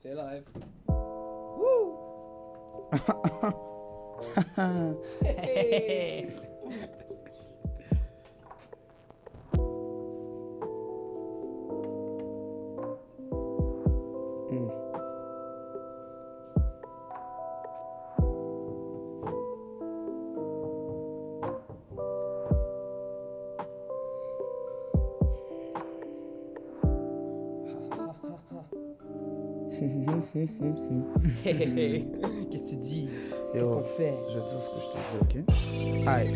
C'est live. Woo! Hey! Qu'est-ce que tu dis? Qu'est-ce qu'on fait? Je vais dire ce que je te dis, ok? Aïe.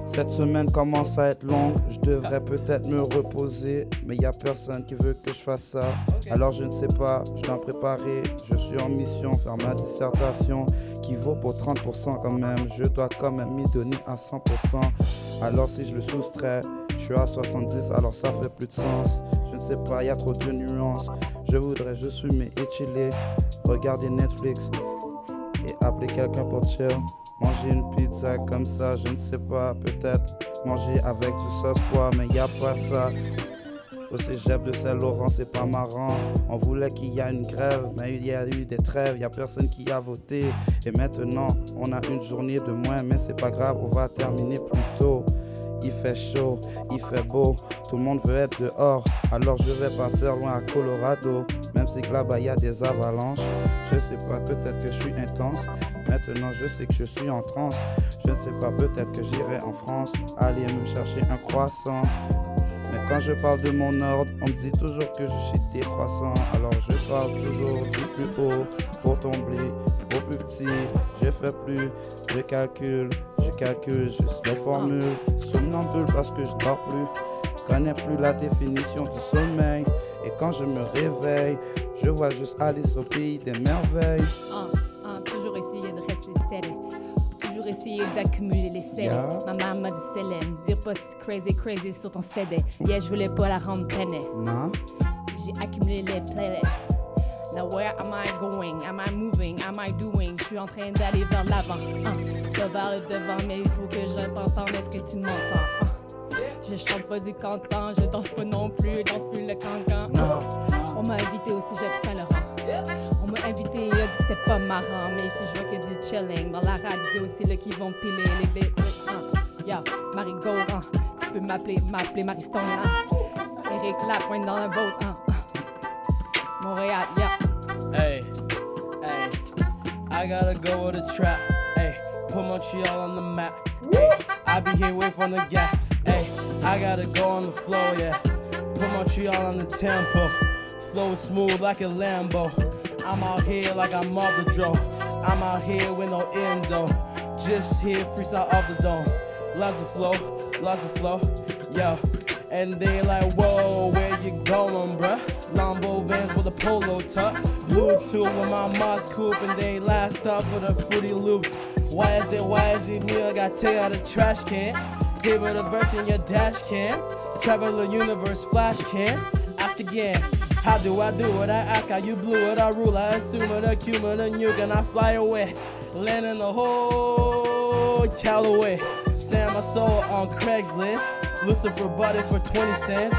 Cette semaine commence à être longue, je devrais peut-être me reposer, mais y a personne qui veut que je fasse ça. Okay. Alors je ne sais pas, je dois me préparer, je suis en mission, faire ma dissertation qui vaut pour 30% quand même. Je dois quand même m'y donner à 100%. Alors si je le soustrais, je suis à 70, alors ça fait plus de sens. Je ne sais pas, y a trop de nuances. Je voudrais juste fumer et chiller, regarder Netflix et appeler quelqu'un pour chill. Manger une pizza comme ça, je ne sais pas, peut-être manger avec du sauce pois, mais y a pas ça. Au cégep de Saint-Laurent, c'est pas marrant. On voulait qu'il y ait une grève, mais il y a eu des trêves, y a personne qui a voté. Et maintenant, on a une journée de moins, mais c'est pas grave, on va terminer plus tôt. Il fait chaud, il fait beau, tout le monde veut être dehors. Alors je vais partir loin à Colorado, même si là-bas y a des avalanches. Je sais pas, peut-être que je suis intense. Maintenant je sais que je suis en transe. Je ne sais pas, peut-être que j'irai en France, aller me chercher un croissant. Mais quand je parle de mon ordre, on me dit toujours que je suis décroissant. Alors je parle toujours du plus haut pour tomber au plus petit. Je fais plus de calcul, je calcule juste les formules. Somnambule parce que je dors plus, connais plus la définition du sommeil. Et quand je me réveille, je vois juste Alice au pays des merveilles. Toujours essayer de rester steady. Toujours essayer d'accumuler les CD. Yeah. Ma maman m'a dit Célène, dire pas si crazy sur ton CD. Yeah, je voulais pas la rendre peine. Non? J'ai accumulé les playlists. Now where am I going? Am I moving? Am I doing? Je suis en train d'aller vers l'avant. Je vais vers le devant, mais il faut que je t'entende. Est-ce que tu m'entends? Je chante pas du cancan, je danse pas non plus, danse plus le cancan. On m'a invité au cégep Saint-Laurent. On m'a invité, il a dit que c'était pas marrant, mais ici je vois que du chilling. Dans la radio aussi, là, qui vont piler les bébés. Yo, Marie Gaud, tu peux m'appeler Marie Stone. Eric Lapointe dans la Beauce. Montréal, yeah. Hey, hey, I gotta go with a trap. Hey, put Montreal on the map. Hey, I be here waiting for the gap. Hey, I gotta go on the floor, yeah. Put Montreal on the tempo. Flow smooth like a Lambo. I'm out here like I'm off the draw. I'm out here with no endo. Just here freestyle off the dome. Lots of flow, yo. And they like, whoa, where you going, bruh? Lambo Vans with a polo tuck. Bluetooth with my Moss Coupe, and they last up with the Fruity Loops. Why is it me? I got take out a trash can. Give it a verse in your dash cam. Travel the universe flash can. Ask again. How do I do it? I ask how you blew it. I rule. I assume it. A cumin and you can I fly away. Land in the whole Callaway. Sell my soul on Craigslist. Lucifer bought it for 20 cents.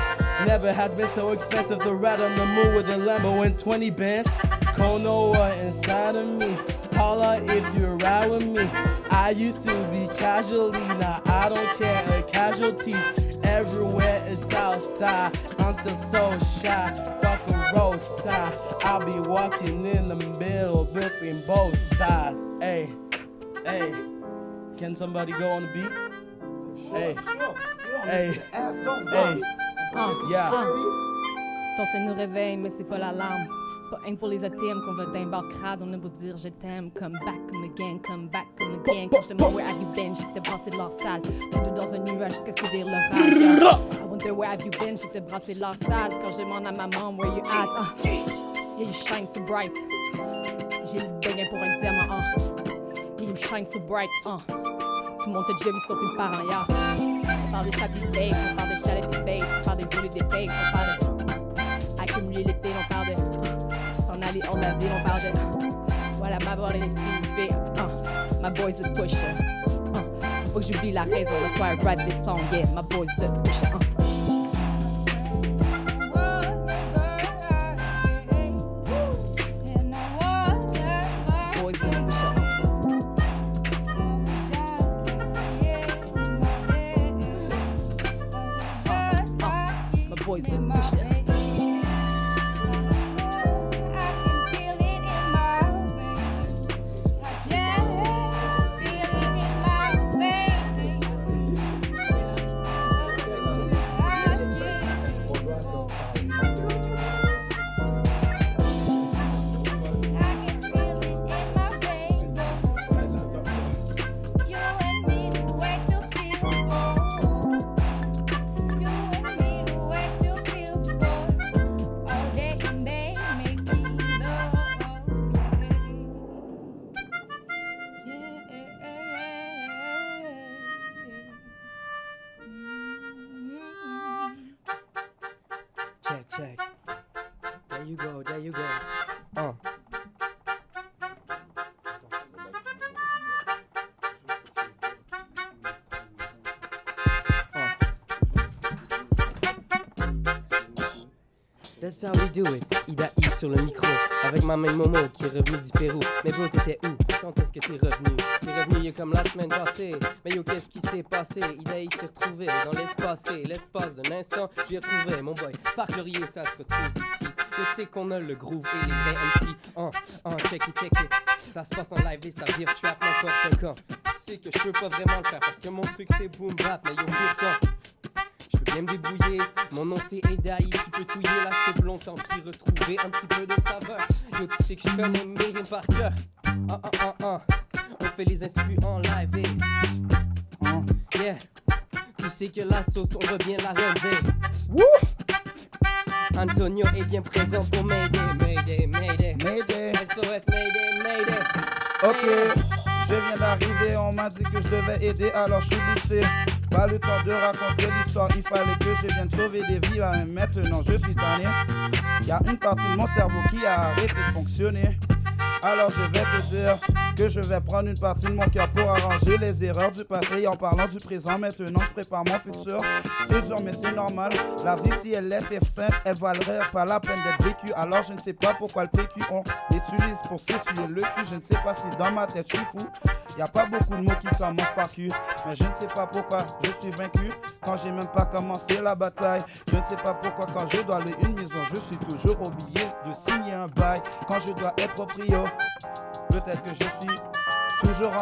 Never has been so expensive to ride on the moon with a Lambo and 20 bands. Konoha inside of me. Holla if you ride with me. I used to be casually, now I don't care. Casualties everywhere is outside. I'm still so shy. Fuck a roadside. I'll be walking in the middle between both sides. Hey, hey, can somebody go on the beat? Hey, hey, hey, yeah. Ton sein nous réveille, mais c'est pas l'alarme. C'est pas rien pour les ATM qu'on va d'un bar crade. On a beau se dire je t'aime, come back, come again, come back, come again. Quand je te demande where have you been, j'ai que t'es brassé de l'or sale. Tous deux dans un nuage jusqu'à ce que vire l'orage. I wonder where have you been, j'ai que t'es brassé de l'or sale. Quand je demande à ma maman where you at, yeah you shine so bright. J'ai le béguin pour un diamant, yeah you shine so bright, Tout le monde t'a déjà vu sauf une parent, yeah. On parle des chablis babes, on parle des chalets des babes, on parle des volets des babes, on parle de accumuler les pieds, on parle de s'en aller hors de la ville, on parle de voilà ma body is CV, my boys are pusher, faut que j'oublie la raison, that's why I write this song, yeah, my boys are pusher, you go, there you go. That's how we do it. Ida I sur le micro, avec ma main Momo qui est revenu du Pérou. Mais bro, t'étais où? Quand est-ce que t'es revenu? T'es revenu il y a comme la semaine passée. Mais yo, qu'est-ce qui s'est passé? Ida I s'est retrouvé dans l'espace d'un instant. J'ai retrouvé mon boy. Parc Laurier, ça se retrouve ici. Yo, tu sais qu'on a le groove et les vrais MC. Check it. Ça se passe en live et ça vire trap n'importe quand. Tu sais que je peux pas vraiment le faire parce que mon truc c'est boom bap. Mais yo, pourtant, je peux bien me débrouiller, mon nom c'est Edaï, tu peux touiller la soupe longtemps puis retrouver un petit peu de saveur. Yo, tu sais que je connais mes rimes par cœur. On fait les instrus en live et yeah, tu sais que la sauce on va bien la relever. Woo! Antonio est bien présent pour Mayday. SOS Mayday. Ok, je viens d'arriver, on m'a dit que je devais aider, alors je suis boosté. Pas le temps de raconter l'histoire, il fallait que je vienne sauver des vies, mais maintenant je suis tanné. Y a une partie de mon cerveau qui a arrêté de fonctionner. Alors je vais te dire que je vais prendre une partie de mon cœur pour arranger les erreurs du passé. Et en parlant du présent, maintenant je prépare mon futur. C'est dur mais c'est normal, la vie si elle était simple, elle valerait pas la peine d'être vécue. Alors je ne sais pas pourquoi le PQ on l'utilise pour s'essuyer le cul. Je ne sais pas si dans ma tête je suis fou. Y a pas beaucoup de mots qui commencent par Q. Mais je ne sais pas pourquoi je suis vaincu quand j'ai même pas commencé la bataille. Je ne sais pas pourquoi quand je dois louer une maison, je suis toujours obligé de signer un bail. Quand je dois être proprio, peut-être que je suis toujours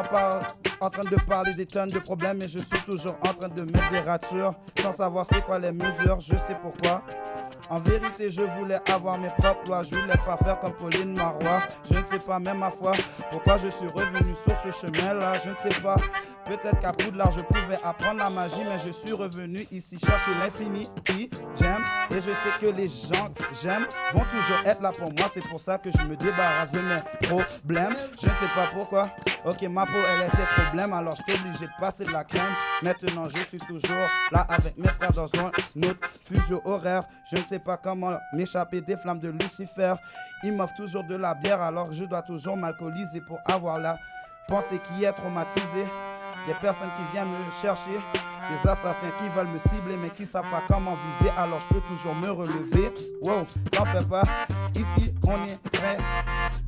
en train de parler des tonnes de problèmes, mais je suis toujours en train de mettre des ratures sans savoir c'est quoi les mesures, je sais pourquoi. En vérité, je voulais avoir mes propres lois, je voulais pas faire comme Pauline Marois. Je ne sais pas même ma foi pourquoi je suis revenu sur ce chemin-là, je ne sais pas. Peut-être qu'à Poudlard je pouvais apprendre la magie, mais je suis revenu ici chercher l'infini qui j'aime. Et je sais que les gens que j'aime vont toujours être là pour moi, c'est pour ça que je me débarrasse de mes problèmes. Je ne sais pas pourquoi, ok ma peau elle était problème, alors j'étais obligé de passer de la crème. Maintenant je suis toujours là avec mes frères dans un autre fuseau horaire. Je ne sais pas comment m'échapper des flammes de Lucifer. Ils m'offrent toujours de la bière, alors je dois toujours m'alcooliser pour avoir la pensée qui est traumatisée. Des personnes qui viennent me chercher, des assassins qui veulent me cibler mais qui savent pas comment viser, alors je peux toujours me relever. Wow, t'en fais pas, ici on est très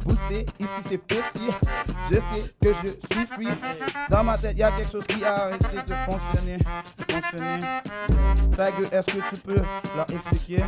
boosté, ici c'est petit. Je sais que je suis free, dans ma tête y a quelque chose qui a arrêté de fonctionner. Ta gueule, est-ce que tu peux leur expliquer?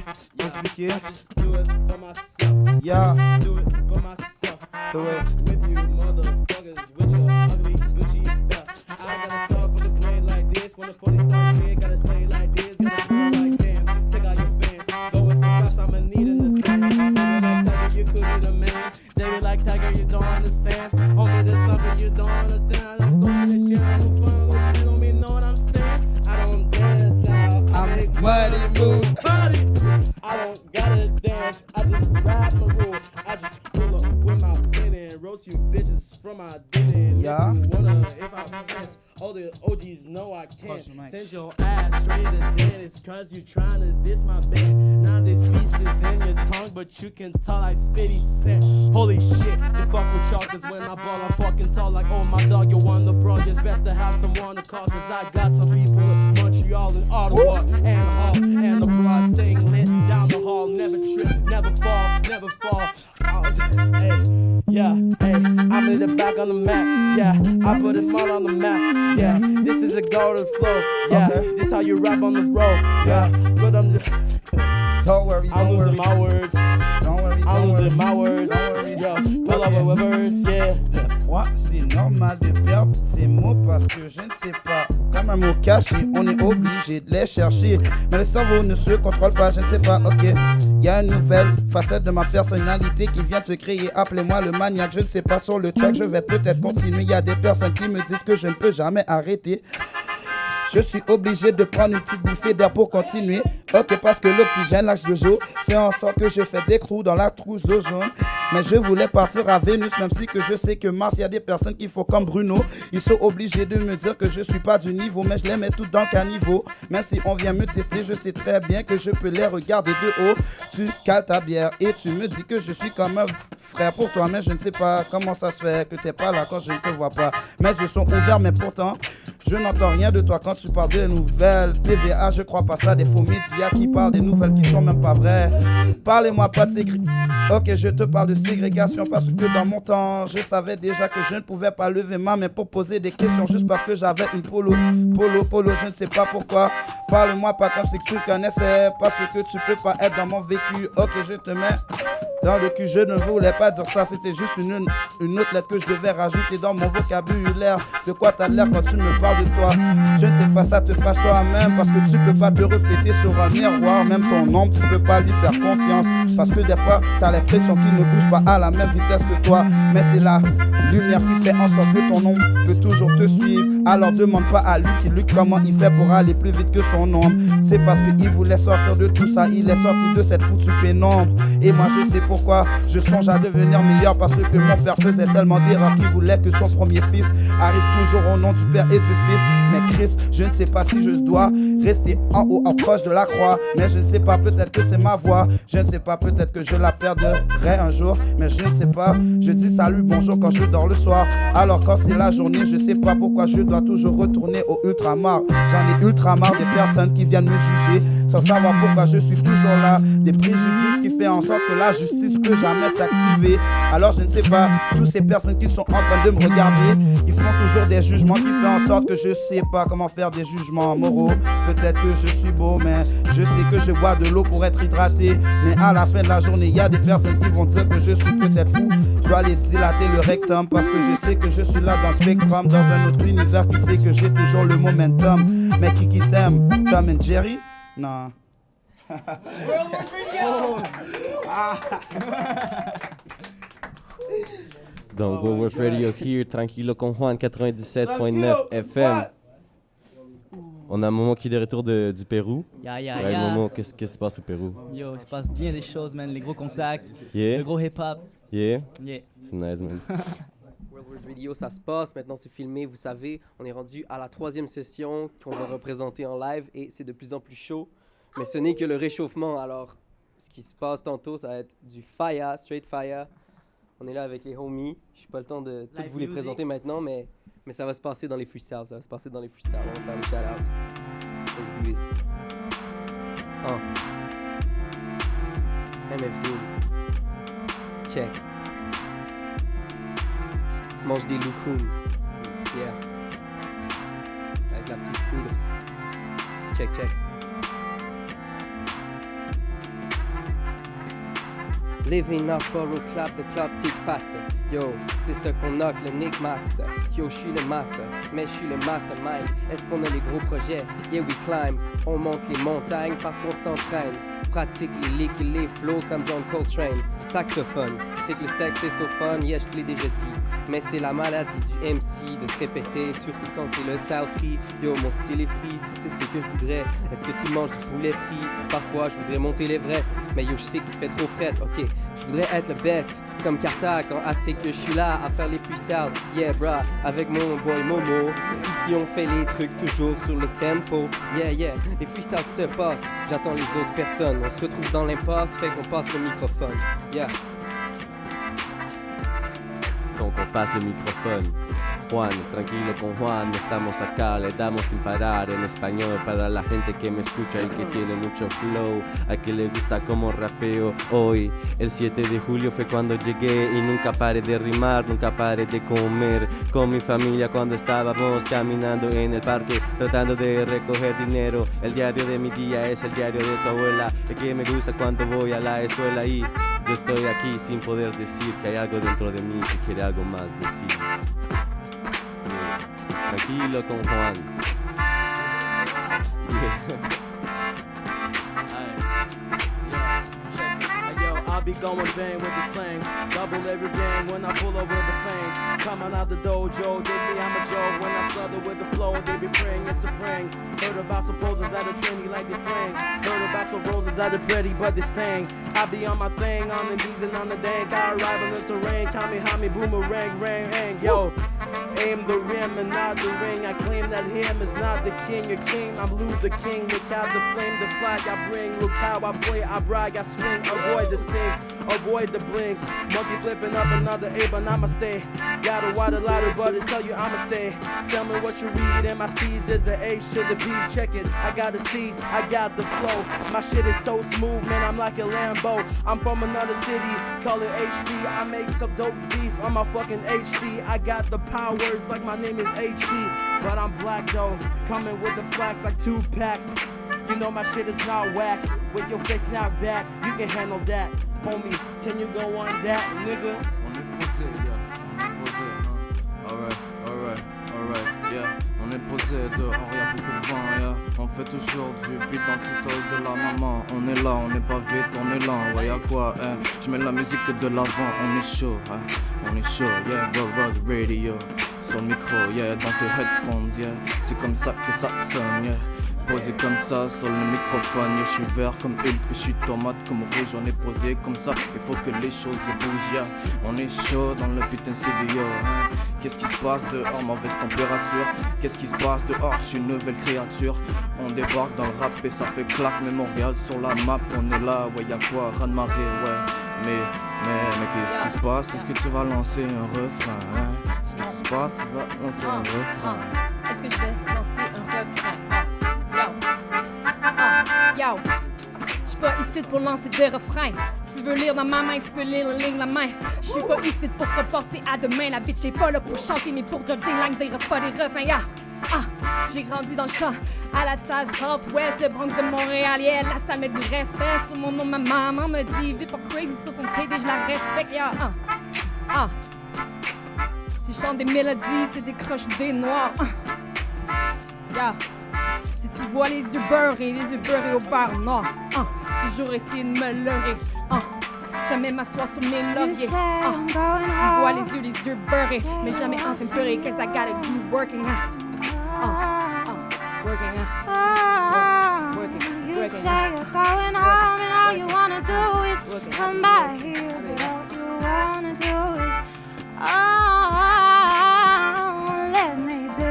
Just do it for myself. Yeah. Just do it for myself. Do it. Whip you motherfuckers with your ugly Gucci belt. I gotta start from the plane like this. When the funny start shit, gotta stay like this. Gotta go like damn. Take out your fans. Going so fast, I'ma need in the fence. They be like Tiger, you could be the man. They be like Tiger, you don't understand. Homie, there's something you don't understand. I'm doing this shit on the phone. You don't even know what I'm saying. I don't dance now. I make money move. Party. I don't gotta dance. I just rap my rule. I just pull up with my pen and roast you bitches from my dinner. Yeah. If I fence, all the OGs know I can't send your ass straight to the dentist, cause you trying to diss my band. Now this piece is in your tongue, but you can talk like 50 Cent. Holy shit, you fuck with y'all, cause when I ball, I'm fucking tall like, oh my dog, you're one of the bros. It's best to have someone to call, cause I got some people in Montreal and Ottawa and Hall and the broad staying lit down the hall. Never trip, never fall. I'm in the back on the map, yeah. I put them all on the map, yeah. This is a golden flow, yeah. Okay. This how you rap on the road, yeah. But Don't worry, I'm losing my words. Don't worry, I'm don't worry. losing my words. Don't worry. Yo, pull up a verse, yeah. Des fois, c'est normal de perdre ces mots parce que je ne sais pas. Comme un mot caché, on est obligé de les chercher. Mais le cerveau ne se contrôle pas, je ne sais pas, ok. Il y a une nouvelle facette de ma personnalité qui vient de se créer. Appelez-moi le maniaque, je ne sais pas sur le track, je vais peut-être continuer. Il y a des personnes qui me disent que je ne peux jamais arrêter. Je suis obligé de prendre une petite bouffée d'air pour continuer. Ok, parce que l'oxygène, l'âge de jour, fait en sorte que je fais des trous dans la trousse d'ozone. Mais je voulais partir à Vénus, même si que je sais que Mars, y a des personnes qui font comme Bruno. Ils sont obligés de me dire que je suis pas du niveau, mais je les mets tout dans le caniveau. Même si on vient me tester, je sais très bien que je peux les regarder de haut. Tu cales ta bière et tu me dis que je suis comme un frère pour toi, mais je ne sais pas comment ça se fait que t'es pas là quand je ne te vois pas. Mes yeux sont ouverts, mais pourtant je n'entends rien de toi quand tu parles des nouvelles. TVA, je crois pas ça, des faux médias qui parlent des nouvelles qui sont même pas vraies. Parlez-moi pas de Ok, je te parle de ségrégation parce que dans mon temps, je savais déjà que je ne pouvais pas lever ma main pour poser des questions juste parce que j'avais une polo, je ne sais pas pourquoi. Parle-moi pas comme si tu le connaissais, parce que tu peux pas être dans mon vécu. Ok, je te mets dans le cul, je ne voulais pas dire ça, c'était juste une autre lettre que je devais rajouter dans mon vocabulaire. De quoi t'as l'air quand tu me parles de toi? Je ne sais pas, ça te fâche toi-même parce que tu peux pas te refléter sur un miroir. Même ton ombre, tu peux pas lui faire confiance parce que des fois, t'as l'impression qu'il ne bouge pas à la même vitesse que toi. Mais c'est la lumière qui fait en sorte que ton ombre peut toujours te suivre. Alors demande pas à Lucky comment il fait pour aller plus vite que son ombre. C'est parce qu'il voulait sortir de tout ça, il est sorti de cette foutue pénombre. Et moi je sais pourquoi je songe à devenir meilleur, parce que mon père faisait tellement d'erreurs qu'il voulait que son premier fils arrive toujours au nom du père et du fils. Mais Chris, je ne sais pas si je dois rester en haut, en proche de la croix. Mais je ne sais pas, peut-être que c'est ma voix. Je ne sais pas, peut-être que je la perdrai un jour. Mais je ne sais pas, je dis salut, bonjour quand je dors le soir. Alors quand c'est la journée, je sais pas pourquoi je dois toujours retourner au ultramar. J'en ai ultra marre des personnes qui viennent me juger sans savoir pourquoi je suis toujours là. Des préjudices qui font en sorte que la justice peut jamais s'activer. Alors je ne sais pas, toutes ces personnes qui sont en train de me regarder, ils font toujours des jugements qui font en sorte que je sais pas comment faire des jugements moraux. Peut-être que je suis beau, mais je sais que je bois de l'eau pour être hydraté. Mais à la fin de la journée, il y a des personnes qui vont dire que je suis peut-être fou. Je dois aller dilater le rectum parce que je sais que je suis là dans le spectrum, dans un autre univers qui sait que j'ai toujours le momentum. Mais qui t'aime? Tom and Jerry? Non. Donc, World Radio here, Tranquilo con Juan, 97.9 FM. On a Momo qui est de retour du Pérou. Ouais, Momo, qu'est-ce qui se passe au Pérou? Yo, il se passe bien des choses, man. Les gros contacts, Yeah. le gros hip-hop. Yeah. Yeah. C'est nice, man. World Radio, ça se passe. Maintenant, c'est filmé. Vous savez, on est rendu à la 3e session qu'on va représenter en live et c'est de plus en plus chaud. Mais ce n'est que le réchauffement. Alors, ce qui se passe tantôt, ça va être du fire, straight fire. On est là avec les homies. Je n'ai pas le temps de tout Live vous les music. présenter maintenant, mais ça va se passer dans les freestyles. Ça va se passer dans les freestyles. On va faire le shout-out. Let's do this. MFD. Check. Mange des loukoum. Yeah. Avec la petite poudre. Check, check. Living off borrow clap, the club tick faster. Yo, c'est ce qu'on knock, le Nick Master. Yo, je suis le master, mais je suis le mastermind. Est-ce qu'on a les gros projets? Yeah, we climb. On monte les montagnes parce qu'on s'entraîne. Pratique les licks et les flows comme John Coltrane. Saxophone, tu sais que le sexe est so fun, yeah, je te l'ai déjà dit. Mais c'est la maladie du MC de se répéter, surtout quand c'est le style free. Yo, mon style est free, c'est ce que je voudrais. Est-ce que tu manges du poulet frit? Parfois, je voudrais monter l'Everest, mais yo, je sais qu'il fait trop fret, ok. Je voudrais être le best, comme Carta, quand assez que je suis là à faire les freestyles. Yeah, brah, avec mon boy Momo. Ici, on fait les trucs toujours sur le tempo. Yeah, yeah, les freestyles se passent, j'attends les autres personnes. On se retrouve dans l'impasse, fait qu'on passe le microphone. Yeah. Donc on passe le micrófono. Juan, tranquilo con Juan, estamos acá, le damos sin parar en español para la gente que me escucha y que tiene mucho flow, a que le gusta como rapeo. Hoy, el 7 de julio fue cuando llegué y nunca paré de rimar, nunca paré de comer con mi familia cuando estábamos caminando en el parque tratando de recoger dinero. El diario de mi día es el diario de tu abuela, el que me gusta cuando voy a la escuela y yo estoy aquí sin poder decir que hay algo dentro de mí que quiere algo más de ti. Tranquilo con Juan. I be going bang with the slangs. Double every gang when I pull up with the fangs. Coming out the dojo, they say I'm a joke. When I slaughter with the flow, they be praying it's a prank. Heard about some poses that are trendy like the frame. Heard about some roses that are pretty but they sting. I be on my thing, on the D's and on the dank. I arrive in the terrain, Kami boomerang, rang, hang. Yo, aim the rim and not the ring. I claim that him is not the king. Your king, I'm Lou the king. Look out the flame, the flag I bring. Look how I play, I brag, I swing. Avoid the stings, avoid the blinks. Monkey flipping up another A, but I'ma stay. Got a water ladder, but it tell you I'ma stay. Tell me what you read, and my steez is the A to the B. Check it, I got the steez, I got the flow. My shit is so smooth, man, I'm like a Lambo. I'm from another city, call it HB. I make some dope beats on my fucking HP. I got the powers like my name is HD. But I'm black though, coming with the flax like Tupac. You know my shit is not whack. With your face knocked back, you can handle that. Homie, can you go on that, nigga? On est posé, yeah. On est posé, hein. Alright, yeah. On est posé dehors, y'a beaucoup de vent, yeah. On fait toujours du beat dans le sous-sol de la maman. On est là, on est pas vite, on est lent. Ouais, y'a quoi, hein. J'mets la musique de l'avant, on est chaud, hein. On est chaud, yeah. Go Rod Radio. Sur le micro, yeah. Dans tes headphones, yeah. C'est comme ça que ça sonne, yeah. Posé comme ça sur le microphone, yeah. Je suis vert comme Hulk, je suis tomate comme rouge. On est posé comme ça, il faut que les choses bougent, yeah. On est chaud dans le putain de studio, hein. Qu'est-ce qui se passe dehors, mauvaise température. Qu'est-ce qui se passe dehors, je suis une nouvelle créature. On débarque dans le rap et ça fait claque. Mais Montréal sur la map, on est là, ouais, y'a quoi, raz-de-marée, ouais. Mais qu'est-ce qui se passe? Est-ce que tu vas lancer un refrain, hein? Est-ce que tu se passe? Tu vas lancer un refrain? Est-ce que je vais lancer un refrain? Yo, j'suis pas ici pour lancer des refrains. Si tu veux lire dans ma main, tu peux lire le ligne la main. J'suis pas ici pour reporter à demain. La bitch est pas là pour chanter, mais pour dire des langues, des refrains. Yeah. J'ai grandi dans le champ, à la salle Southwest, le Bronx de Montréal, yeah, la salle met du respect sur mon nom, ma maman me dit, vite pas crazy sur son TD, je la respecte, yeah. Si je chante des mélodies, c'est des croches ou des noirs, yeah. Si tu vois les yeux beurrés au beurre noir, toujours essayer de me leurrer, jamais m'asseoir sur mes lauriers, si tu vois les yeux beurrés, mais jamais en train de pleurer, cause I gotta be working, You say you're going home and all you wanna do is come back here, but all you wanna do is let me be.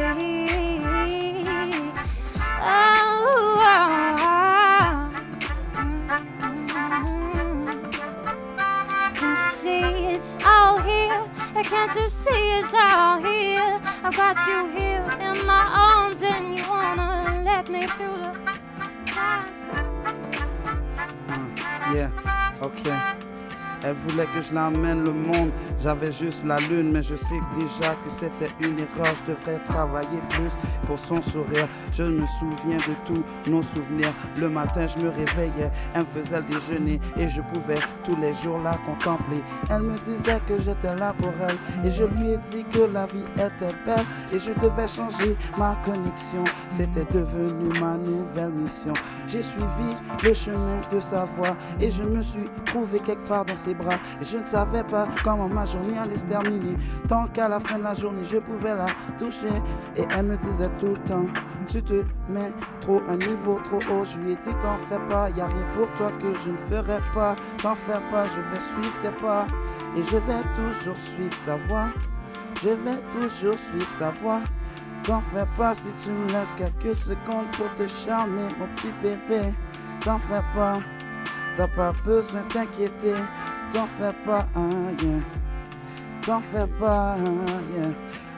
Can't you see it's all here? Can't you see it's all here? I've got you here in my arms and you wanna let me through the times. Yeah, ok. Elle voulait que je l'emmène le monde. J'avais juste la lune, mais je sais déjà que c'était une erreur. Je devrais travailler plus pour son sourire. Je me souviens de tous nos souvenirs. Le matin, je me réveillais, elle me faisait le déjeuner et je pouvais tous les jours la contempler. Elle me disait que j'étais là pour elle et je lui ai dit que la vie était belle et je devais changer ma connexion. C'était devenu ma nouvelle mission. J'ai suivi le chemin de sa voie et je me suis trouvé quelque part dans ses bras. Et je ne savais pas comment ma journée allait se terminer. Tant qu'à la fin de la journée, je pouvais la toucher. Et elle me disait tout le temps, tu te mets trop un niveau trop haut. Je lui ai dit, t'en fais pas, y a rien pour toi que je ne ferai pas. T'en fais pas, je vais suivre tes pas. Et je vais toujours suivre ta voix. Je vais toujours suivre ta voix. T'en fais pas si tu me laisses quelques secondes pour te charmer, mon petit bébé. T'en fais pas, t'as pas besoin de t'inquiéter. T'en fais pas, yeah. T'en fais pas, yeah.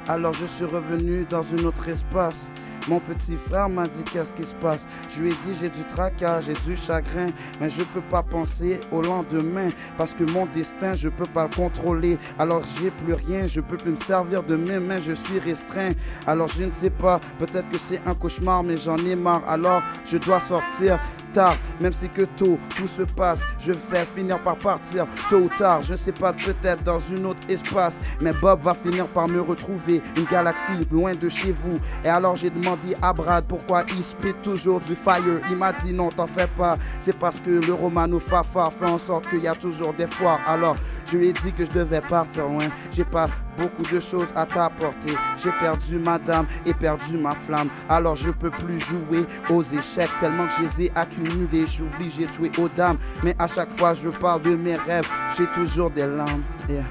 Alors je suis revenu dans un autre espace. Mon petit frère m'a dit qu'est-ce qui se passe. Je lui ai dit j'ai du tracas, j'ai du chagrin, mais je peux pas penser au lendemain parce que mon destin je peux pas le contrôler. Alors j'ai plus rien, je peux plus me servir de mes mains, je suis restreint. Alors je ne sais pas, peut-être que c'est un cauchemar mais j'en ai marre. Alors je dois sortir tard, même si que tôt tout se passe, je vais finir par partir tôt ou tard, je sais pas, peut-être dans une autre espace, mais Bob va finir par me retrouver, une galaxie loin de chez vous. Et alors j'ai demandé à Brad pourquoi il spit toujours du fire. Il m'a dit non, t'en fais pas, c'est parce que le Romano Fafar fait en sorte qu'il y a toujours des foires. Alors je lui ai dit que je devais partir loin, j'ai pas beaucoup de choses à t'apporter, j'ai perdu ma dame et perdu ma flamme, alors je peux plus jouer aux échecs tellement que je les ai accumulés, j'oublie, j'ai joué aux dames, mais à chaque fois je parle de mes rêves, j'ai toujours des larmes, yeah.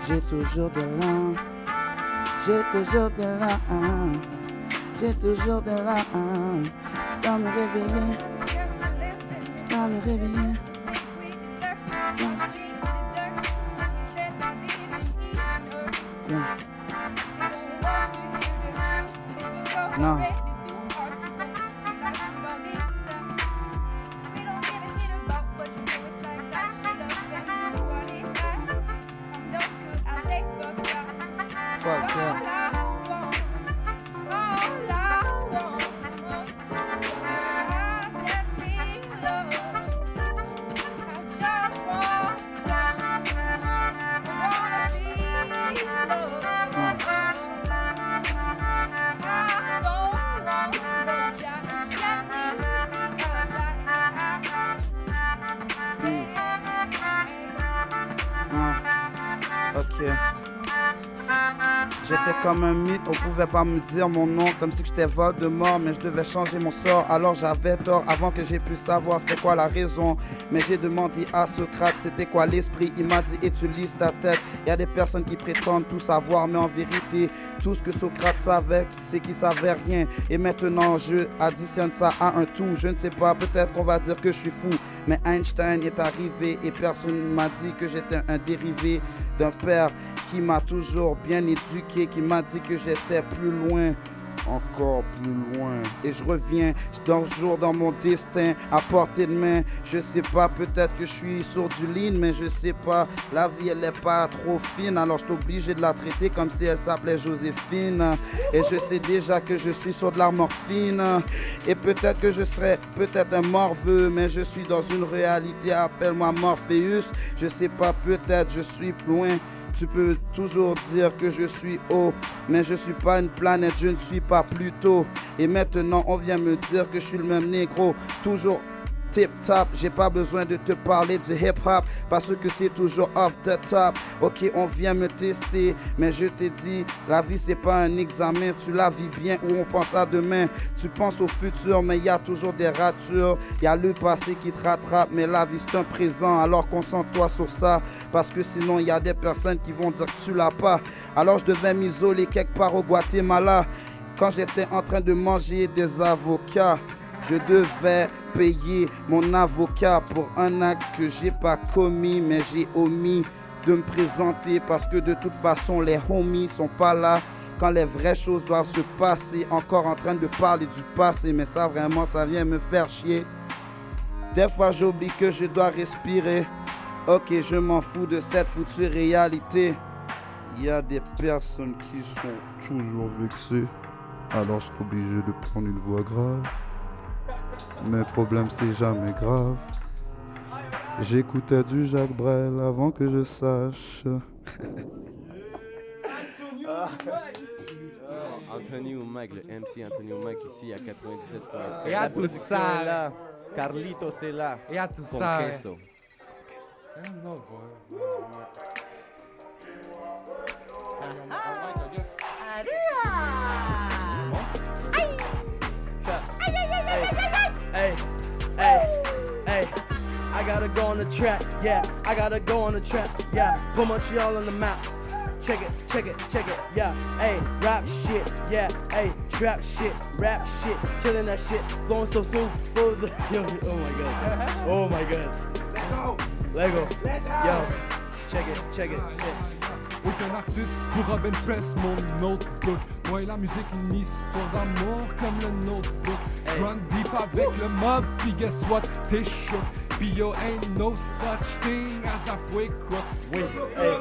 J'ai toujours des larmes, j'ai toujours des larmes, j'ai toujours des larmes, je dois me réveiller, je dois me réveiller. Yeah. No. Fuck yeah. Ok. J'étais comme un mythe, on pouvait pas me dire mon nom comme si j'étais Voldemort, mais je devais changer mon sort, alors j'avais tort avant que j'ai pu savoir c'était quoi la raison. Mais j'ai demandé à Socrate c'était quoi l'esprit, il m'a dit utilise ta tête. Il y a des personnes qui prétendent tout savoir, mais en vérité tout ce que Socrate savait c'est qu'il savait rien. Et maintenant je additionne ça à un tout, je ne sais pas, peut-être qu'on va dire que je suis fou, mais Einstein est arrivé et personne m'a dit que j'étais un dérivé d'un père qui m'a toujours bien éduqué, qui m'a dit que j'étais plus loin, encore plus loin. Et je reviens, je dors toujours dans mon destin, à portée de main. Je sais pas, peut-être que je suis sur du lean, mais je sais pas, la vie elle est pas trop fine, alors je suis obligé de la traiter comme si elle s'appelait Joséphine. Et je sais déjà que je suis sur de la morphine, et peut-être que je serais peut-être un morveux, mais je suis dans une réalité, appelle-moi Morpheus. Je sais pas, peut-être je suis loin. Tu peux toujours dire que je suis haut, mais je suis pas une planète, je ne suis pas Pluto. Et maintenant on vient me dire que je suis le même négro, toujours tip-top. J'ai pas besoin de te parler du hip-hop parce que c'est toujours off the top. Ok, on vient me tester, mais je te dis, la vie c'est pas un examen, tu la vis bien ou on pense à demain. Tu penses au futur, mais il y a toujours des ratures. Il y a le passé qui te rattrape, mais la vie c'est un présent. Alors concentre-toi sur ça, parce que sinon il y a des personnes qui vont dire que tu l'as pas. Alors je devais m'isoler quelque part au Guatemala quand j'étais en train de manger des avocats. Je devais payer mon avocat pour un acte que j'ai pas commis, mais j'ai omis de me présenter parce que de toute façon les homies sont pas là quand les vraies choses doivent se passer. Encore en train de parler du passé, mais ça vraiment ça vient me faire chier. Des fois j'oublie que je dois respirer. Ok, je m'en fous de cette foutue réalité. Il y a des personnes qui sont toujours vexées, alors je suis obligé de prendre une voix grave. Mes problèmes c'est jamais grave. J'écoutais du Jacques Brel avant que je sache. Anthony Oumac, le MC Anthony Oumac ici à 97.7. Et à tout ça est là. Carlitos est là. Et à tout Con ça queso. Hey, hey, I gotta go on the track, yeah, I gotta go on the track, yeah, put Montreal on the map, check it, yeah, hey, rap shit, yeah, hey, trap shit, rap shit, killing that shit, flowing so smooth, yo, oh my god, Lego, yo, check it, yeah. Aucun artiste pourra ben press mon notebook. Moi et la musique, une histoire d'amour comme le notebook. Run deep avec le mob, puis guess what? T'es shook. Puis yo, ain't no such thing as halfway crooks. Wait, hey,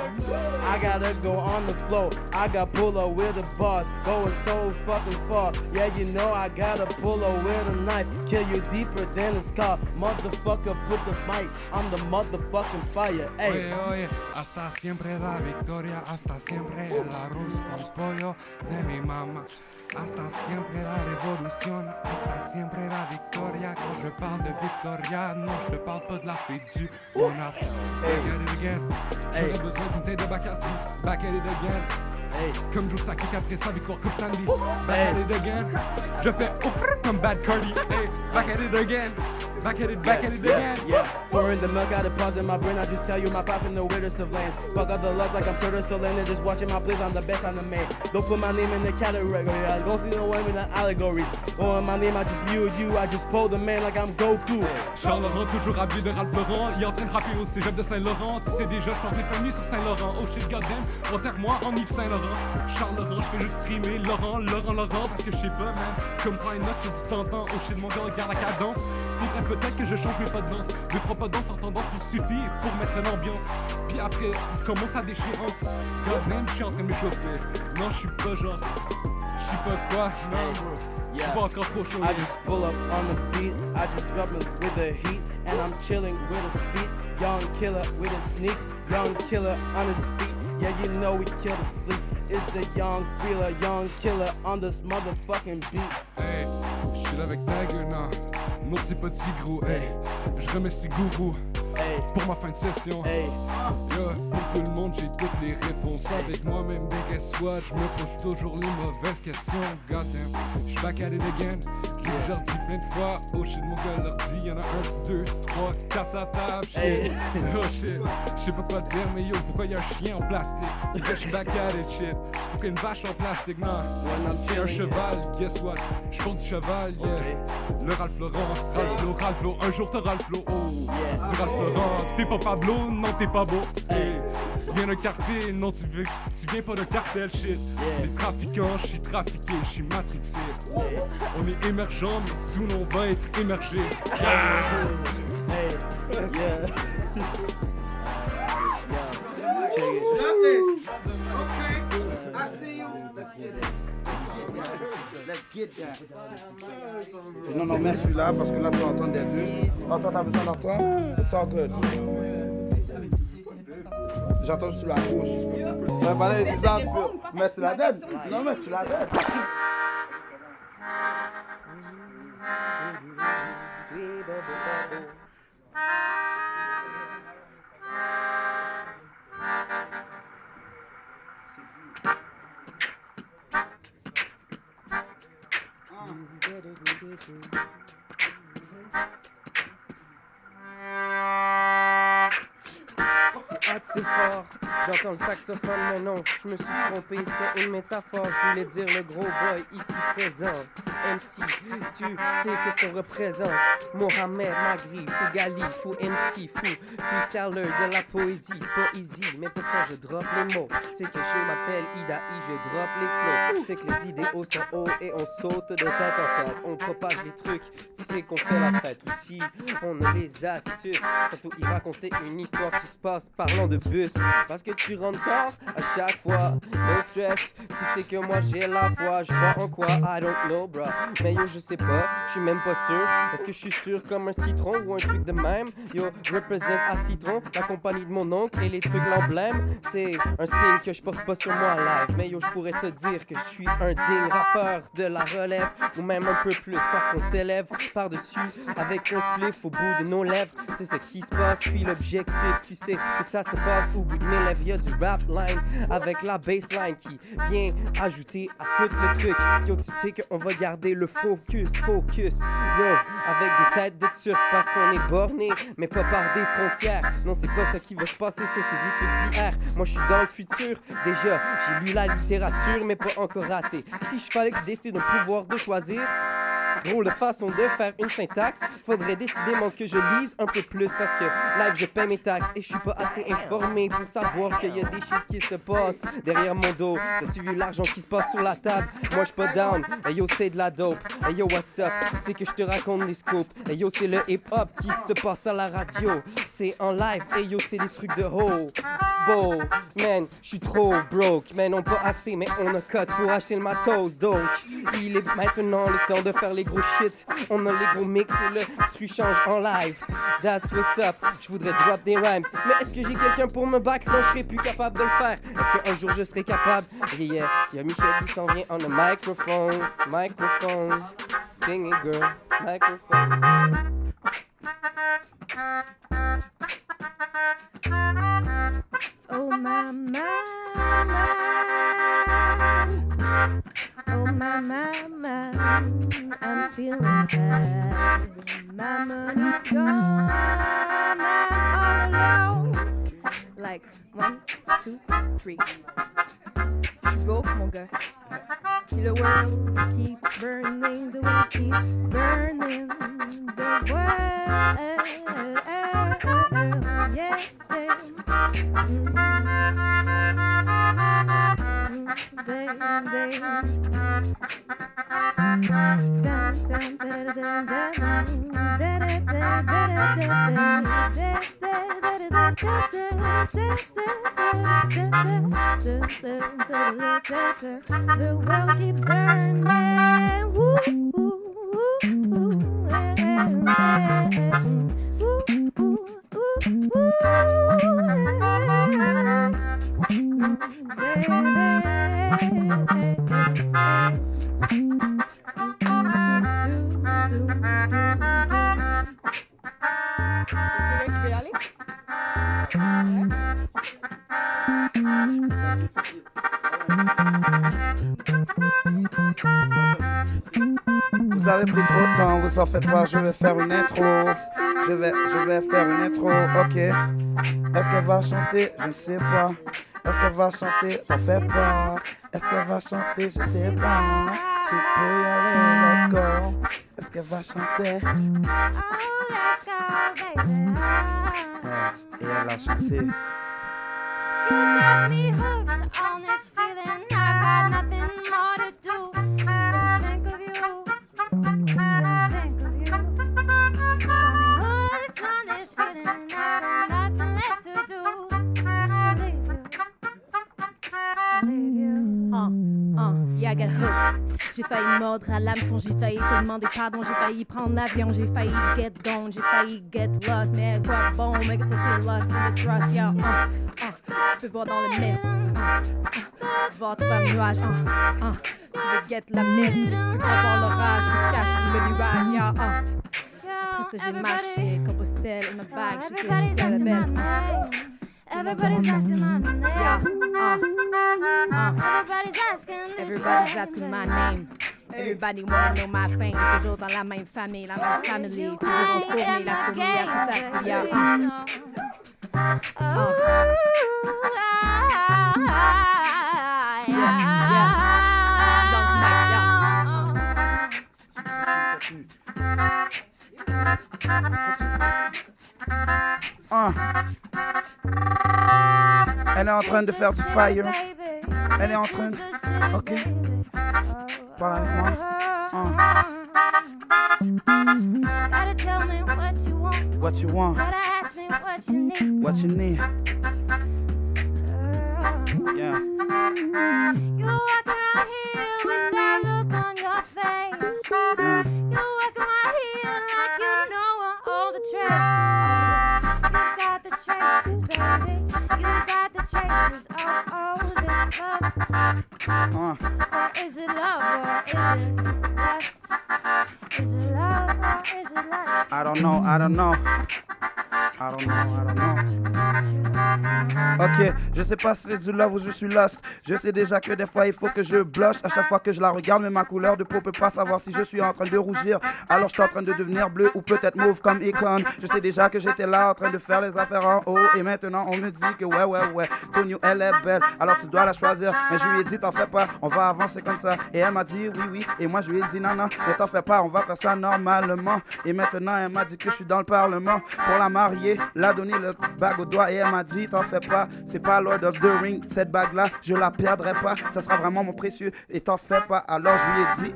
I gotta go on the floor. I got pull up with the bars, going so fucking far. Yeah, you know I gotta pull up with a knife, kill you deeper than a scar. Motherfucker, put the mic on the motherfucking fire. Hey. Oye, oye, hasta siempre la victoria, hasta siempre el arroz con pollo de mi mamá. Hasta siempre la révolution, hasta siempre la victoria. Quand je parle de Victoria, non, je te parle pas de la fille du monarque. Back at it again, j'aurais besoin d'une tête de Bacardi. Back at it again, comme Joe Sakic après sa victoire Coupe Stanley. Back at it again, je fais comme Bad Cardi. Back at it again, back at it again. Yeah, pouring the milk out of pause in my brain. I just tell you my pop in the weirdest of lands. Fuck up the love like I'm Sir Soleil. Just watching my plays, I'm the best on the man. Don't put my name in the category. I don't see no one in the allegories. Oh, my name, I just view you. I just pull the man like I'm Goku. Charles Laurent, toujours habillé de Ralph Lauren. Il est en train de rapper au cégep de Saint-Laurent. Tu sais déjà, je t'en fais nuit sur Saint-Laurent. Oh shit, goddamn, enterre-moi en Yves Saint-Laurent. Charles Laurent, je fais juste streamer Laurent, parce que je sais pas, man. Comme prend une note sur du tentant. Oh shit, mon gars, regarde la cadence. Faudrait peut-être que je change mes pas de danse. 2-3 pas de danse en tendance pour suffire pour mettre l'ambiance. Puis après, commence la déchéance. Goddamn, je suis en train de m'échauffer. Non, je suis pas genre. Je suis pas quoi, non, bro. Je suis pas encore trop chaud. I just pull up on the beat. I just drop it with the heat. And I'm chilling with the feet. Young killer with his sneaks. Young killer on his feet. Yeah, you know we kill the fleet. It's the young feeler, young killer on this motherfucking beat. Hey, je suis là avec Tiger, non. Non, c'est pas Tigro, hey. Je remercie Gourou pour ma fin de session. Yo, pour tout le monde, j'ai toutes les réponses. Avec moi-même, big as what, je me pose toujours les mauvaises questions. Goddamn, j'suis back at it again. J'ai déjà dit plein de fois, oh shit, mon gars leur dit, y'en a 1, 2, 3, 4 sur la table, shit. Oh shit, j'sais pas quoi dire, mais yo, pourquoi y'a un chien en plastique? J'suis back at it, shit. Pourquoi une vache en plastique, non? C'est un cheval, guess what? J'porte du cheval, yeah. Le Ralph Lauren, Ralph Lauren, un jour t'auras le flow, oh. Tu Ralph Lauren, t'es pas Pablo, non t'es pas beau. Hey. Tu viens d'un quartier, non tu viens pas d'un cartel, shit. T'es trafiquant, j'suis trafiqué, j'suis matrixé. On est émergent, mais soon on va être émergé. Non, non, mets celui-là parce que là tu entends des deux. Attends, t'as besoin d'entendre? It's all good. J'entends juste sur la gauche. Ouais, voilà, il est ans, mais tu la donnes. Non, mais tu la donnes. C'est hot, c'est fort. J'entends le saxophone, mais non, je me suis trompé, c'était une métaphore. Je voulais dire le gros boy ici présent. MC, tu sais qu'est-ce qu'on représente. Mohamed, Magri, Fougali, Fou MC, Fou freestyler de la poésie. C'est pas easy, mais pourtant je drop les mots. Tu sais que je m'appelle Idaï, je drop les flows. Tu sais que les idéaux sont hauts et on saute de tête en tête. On propage les trucs, tu sais qu'on fait la fête aussi. On a les astuces. Tantôt il racontait une histoire qui se passe parlant de bus. Parce que tu rentres tard à chaque fois. No stress, tu sais que moi j'ai la foi. Je crois en quoi, I don't know, bro. Mais yo, je sais pas, je suis même pas sûr. Est-ce que je suis sûr comme un citron ou un truc de même? Yo, represent à Citron, la compagnie de mon oncle et les trucs l'emblème. C'est un signe que je porte pas sur moi live. Mais yo, je pourrais te dire que je suis un digne rappeur de la relève. Ou même un peu plus parce qu'on s'élève par-dessus avec un spliff au bout de nos lèvres. C'est ce qui se passe, suis l'objectif. Tu sais que ça se passe au bout de mes lèvres. Y'a du rap line avec la bassline qui vient ajouter à tout le truc. Yo, tu sais qu'on va garder le focus. Yo, avec des têtes de turc parce qu'on est borné, mais pas par des frontières. Non, c'est pas ça qui va se passer, ça c'est des trucs d'hier. Moi je suis dans le futur, déjà j'ai lu la littérature, mais pas encore assez. Si je fallait que je décide un pouvoir de choisir, Drôle de façon de faire une syntaxe. Faudrait décidément que je lise un peu plus parce que live je paie mes taxes et je suis pas assez informé pour savoir qu'il y a des shit qui se passent derrière mon dos. As-tu vu l'argent qui se passe sur la table? Moi je suis pas down. Hey yo c'est de la dope. Hey yo what's up? Tu sais que je te raconte des scoops. Hey yo c'est le hip hop qui se passe à la radio. C'est en live. Hey yo c'est des trucs de ho. Bo, man, je suis trop broke. Man, on pas assez, mais on a cut pour acheter le matos. Donc, il est maintenant le temps de faire les gros shit. On a les gros mix et le truc change en live. That's what's up. Je voudrais drop des rhymes. Mais est-ce que j'ai quelqu'un pour me back quand je serai plus capable de le faire? Est-ce qu'un jour je serai capable? Yeah, y'a Michel qui s'en vient on the microphone. Microphone. Sing it, girl. Microphone. Oh my, my, my. Oh my, my, my. I'm feeling bad. My money's gone. I'm all alone. Like 1, 2, 3. J'suis broke, mon gars. Puis the world keeps burning. The world keeps burning. The world, yeah. The world keeps turning. Woo, woo, woo, Vous avez pris trop de temps, vous en faites pas, je vais faire une intro. Je vais faire une intro, ok. Est-ce qu'elle va chanter? Je ne sais pas. Est-ce qu'elle va chanter? Je sais pas. Est-ce qu'elle va chanter? Je sais pas. Tu peux y aller, let's go. Est-ce qu'elle va chanter? Oh, let's go, baby. Et elle a chanté. You got me hooked on this feeling. I got nothing more to do than think of you. Think of you. You got me hooked on this feeling. I got nothing left to do. I leave you. I leave you. Yeah, I got hooked. J'ai failli mordre à l'hameçon, j'ai failli te demander pardon, j'ai failli prendre l'avion, j'ai failli get gone, j'ai failli get lost, mais quoi bon, make it to lost in the thrust, yo. Tu peux voir dans le mist, tu vas trouver un nuage, tu veux get la mist, tu peux pas voir l'orage qui se cache sous le nuage, yo. Après ça j'ai marché, Compostelle in my bag, j'ai fait jusqu'à la belle. Everybody's asking my name. Yeah, Everybody's asking my name. Everybody wanna know my fame. Toujours dans la même famille, la même family. Toujours en fourmi, la fourmi à Satia. Elle est en train de faire du fire. Elle est en train de... Ok. Parle avec moi. Gotta tell me what you want. What you want? Gotta ask me what you need. What you need? Yeah. You walk around here with that look on your face. You walk around here like you know all the tricks. You got the traces, baby. You got the traces of all this love. Or is it love or is it lust? Is it love or is it lust? I don't know. Ok, je sais pas si c'est du love ou je suis lost. Je sais déjà que des fois il faut que je blush. À chaque fois que je la regarde, mais ma couleur de peau peut pas savoir si je suis en train de rougir. Alors je suis en train de devenir bleu ou peut-être mauve comme Icon. Je sais déjà que j'étais là en train de faire les affaires en haut. Et maintenant on me dit que ouais, Tonio elle est belle. Alors tu dois la choisir. Mais je lui ai dit t'en fais pas, on va avancer comme ça. Et elle m'a dit oui. Et moi je lui ai dit non, mais t'en fais pas, on va faire ça normalement. Et maintenant elle m'a dit que je suis dans le parlement pour la marier, la donner le bague au doigt. Et elle m'a dit t'en fais pas, c'est pas Lord of the Ring, cette bague là je la perdrai pas, ça sera vraiment mon précieux. Et t'en fais pas. Alors je lui ai dit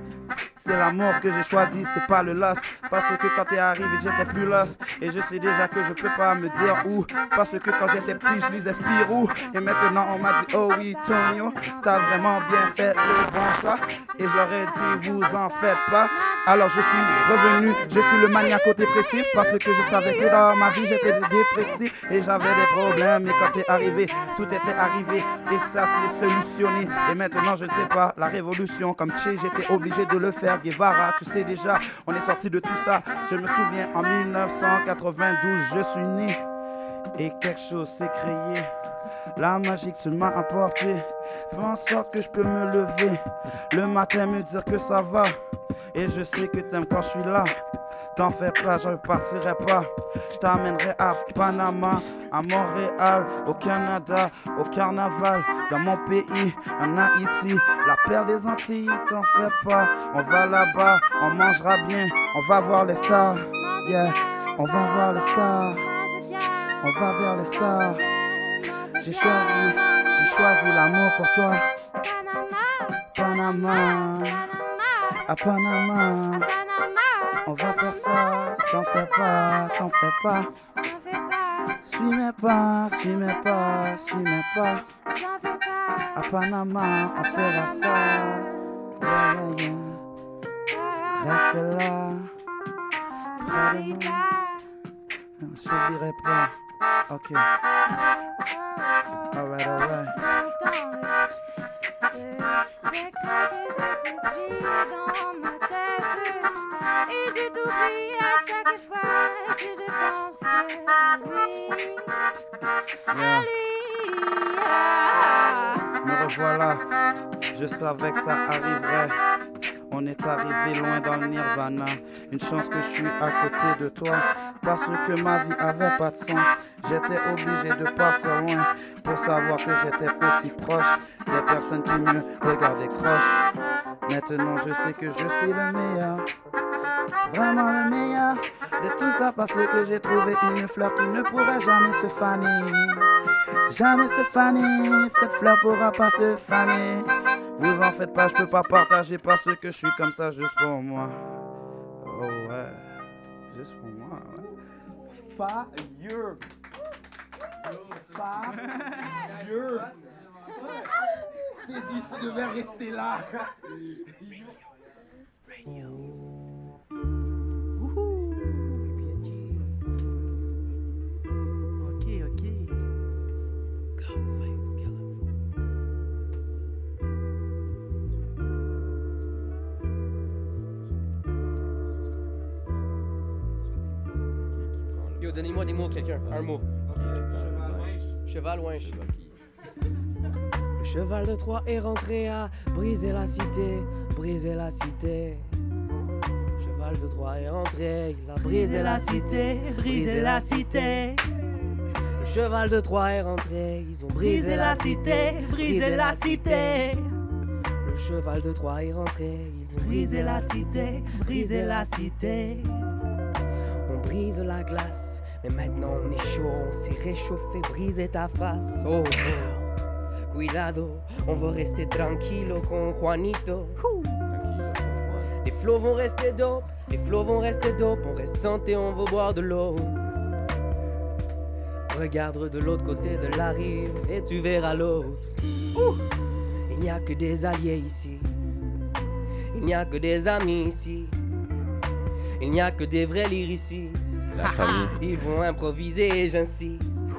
c'est l'amour que j'ai choisi, c'est pas le loss. Parce que quand t'es arrivé j'étais plus lost. Et je sais déjà que je peux pas me dire où. Parce que quand j'étais petit je lisais Spirou. Et maintenant on m'a dit oh oui Tonio, t'as vraiment bien fait le bon choix. Et je leur ai dit vous en faites pas. Alors je suis revenu, je suis le maniaco dépressif. Parce que je savais que dans ma vie j'étais dépressif et j'avais des problèmes. Et quand t'es arrivé, tout était arrivé et ça s'est solutionné. Et maintenant je ne sais pas, la révolution comme Che, j'étais obligé de le faire. Guevara, tu sais déjà, on est sorti de tout ça. Je me souviens en 1992 je suis né et quelque chose s'est créé. La magie que tu m'as apportée fais en sorte que je peux me lever le matin, me dire que ça va. Et je sais que t'aimes quand je suis là. T'en fais pas, je partirai pas. Je t'amènerai à Panama, à Montréal, au Canada, au carnaval, dans mon pays, en Haïti, la perle des Antilles. T'en fais pas, on va là-bas, on mangera bien, on va voir les stars. Yeah, on va voir les stars. On va vers les stars. J'ai choisi l'amour pour toi. Panama, à Panama. On va faire ça, t'en fais pas. Suis mes pas. À Panama, on fera ça. Yeah. Reste là. Près de moi. Je dirai pas. Ok. Alright. Secret que je te dis dans ma tête. Et je t'oublie à chaque fois que je pense à lui. À lui. Me revoilà, je savais que ça arriverait. On est arrivé loin dans le nirvana. Une chance que je suis à côté de toi. Parce que ma vie avait pas de sens. J'étais obligé de partir loin pour savoir que j'étais aussi proche des personnes qui me regardaient croche. Maintenant je sais que je suis le meilleur, vraiment le meilleur de tout ça, parce que j'ai trouvé une fleur qui ne pourrait jamais se faner. Jamais se faner, cette fleur pourra pas se faner. Vous en faites pas, je peux pas partager parce que je suis comme ça juste pour moi. Oh ouais, juste pour moi. Ouais. Fire. J'ai dit tu devais rester là. Ok. Yo, donnez-moi des mots, quelqu'un. Un mot. Cheval ouinche. Le cheval de Troie est rentré à briser la cité. Cheval de Troie est rentré, il a brisé la cité. Le cheval de Troie est rentré, ils ont brisé la cité. Le cheval de Troie est rentré, ils ont brisé la cité. On brise la glace, mais maintenant on est chaud, on s'est réchauffé, briser ta face. Oh, cuidado, on va rester tranquilo con Juanito. Les flots vont rester dope, on reste santé, on va boire de l'eau. Regarde de l'autre côté de la rive et tu verras l'autre. Il n'y a que des alliés ici, il n'y a que des amis ici. Il n'y a que des vrais lyricistes. La famille. Ils vont improviser, j'insiste.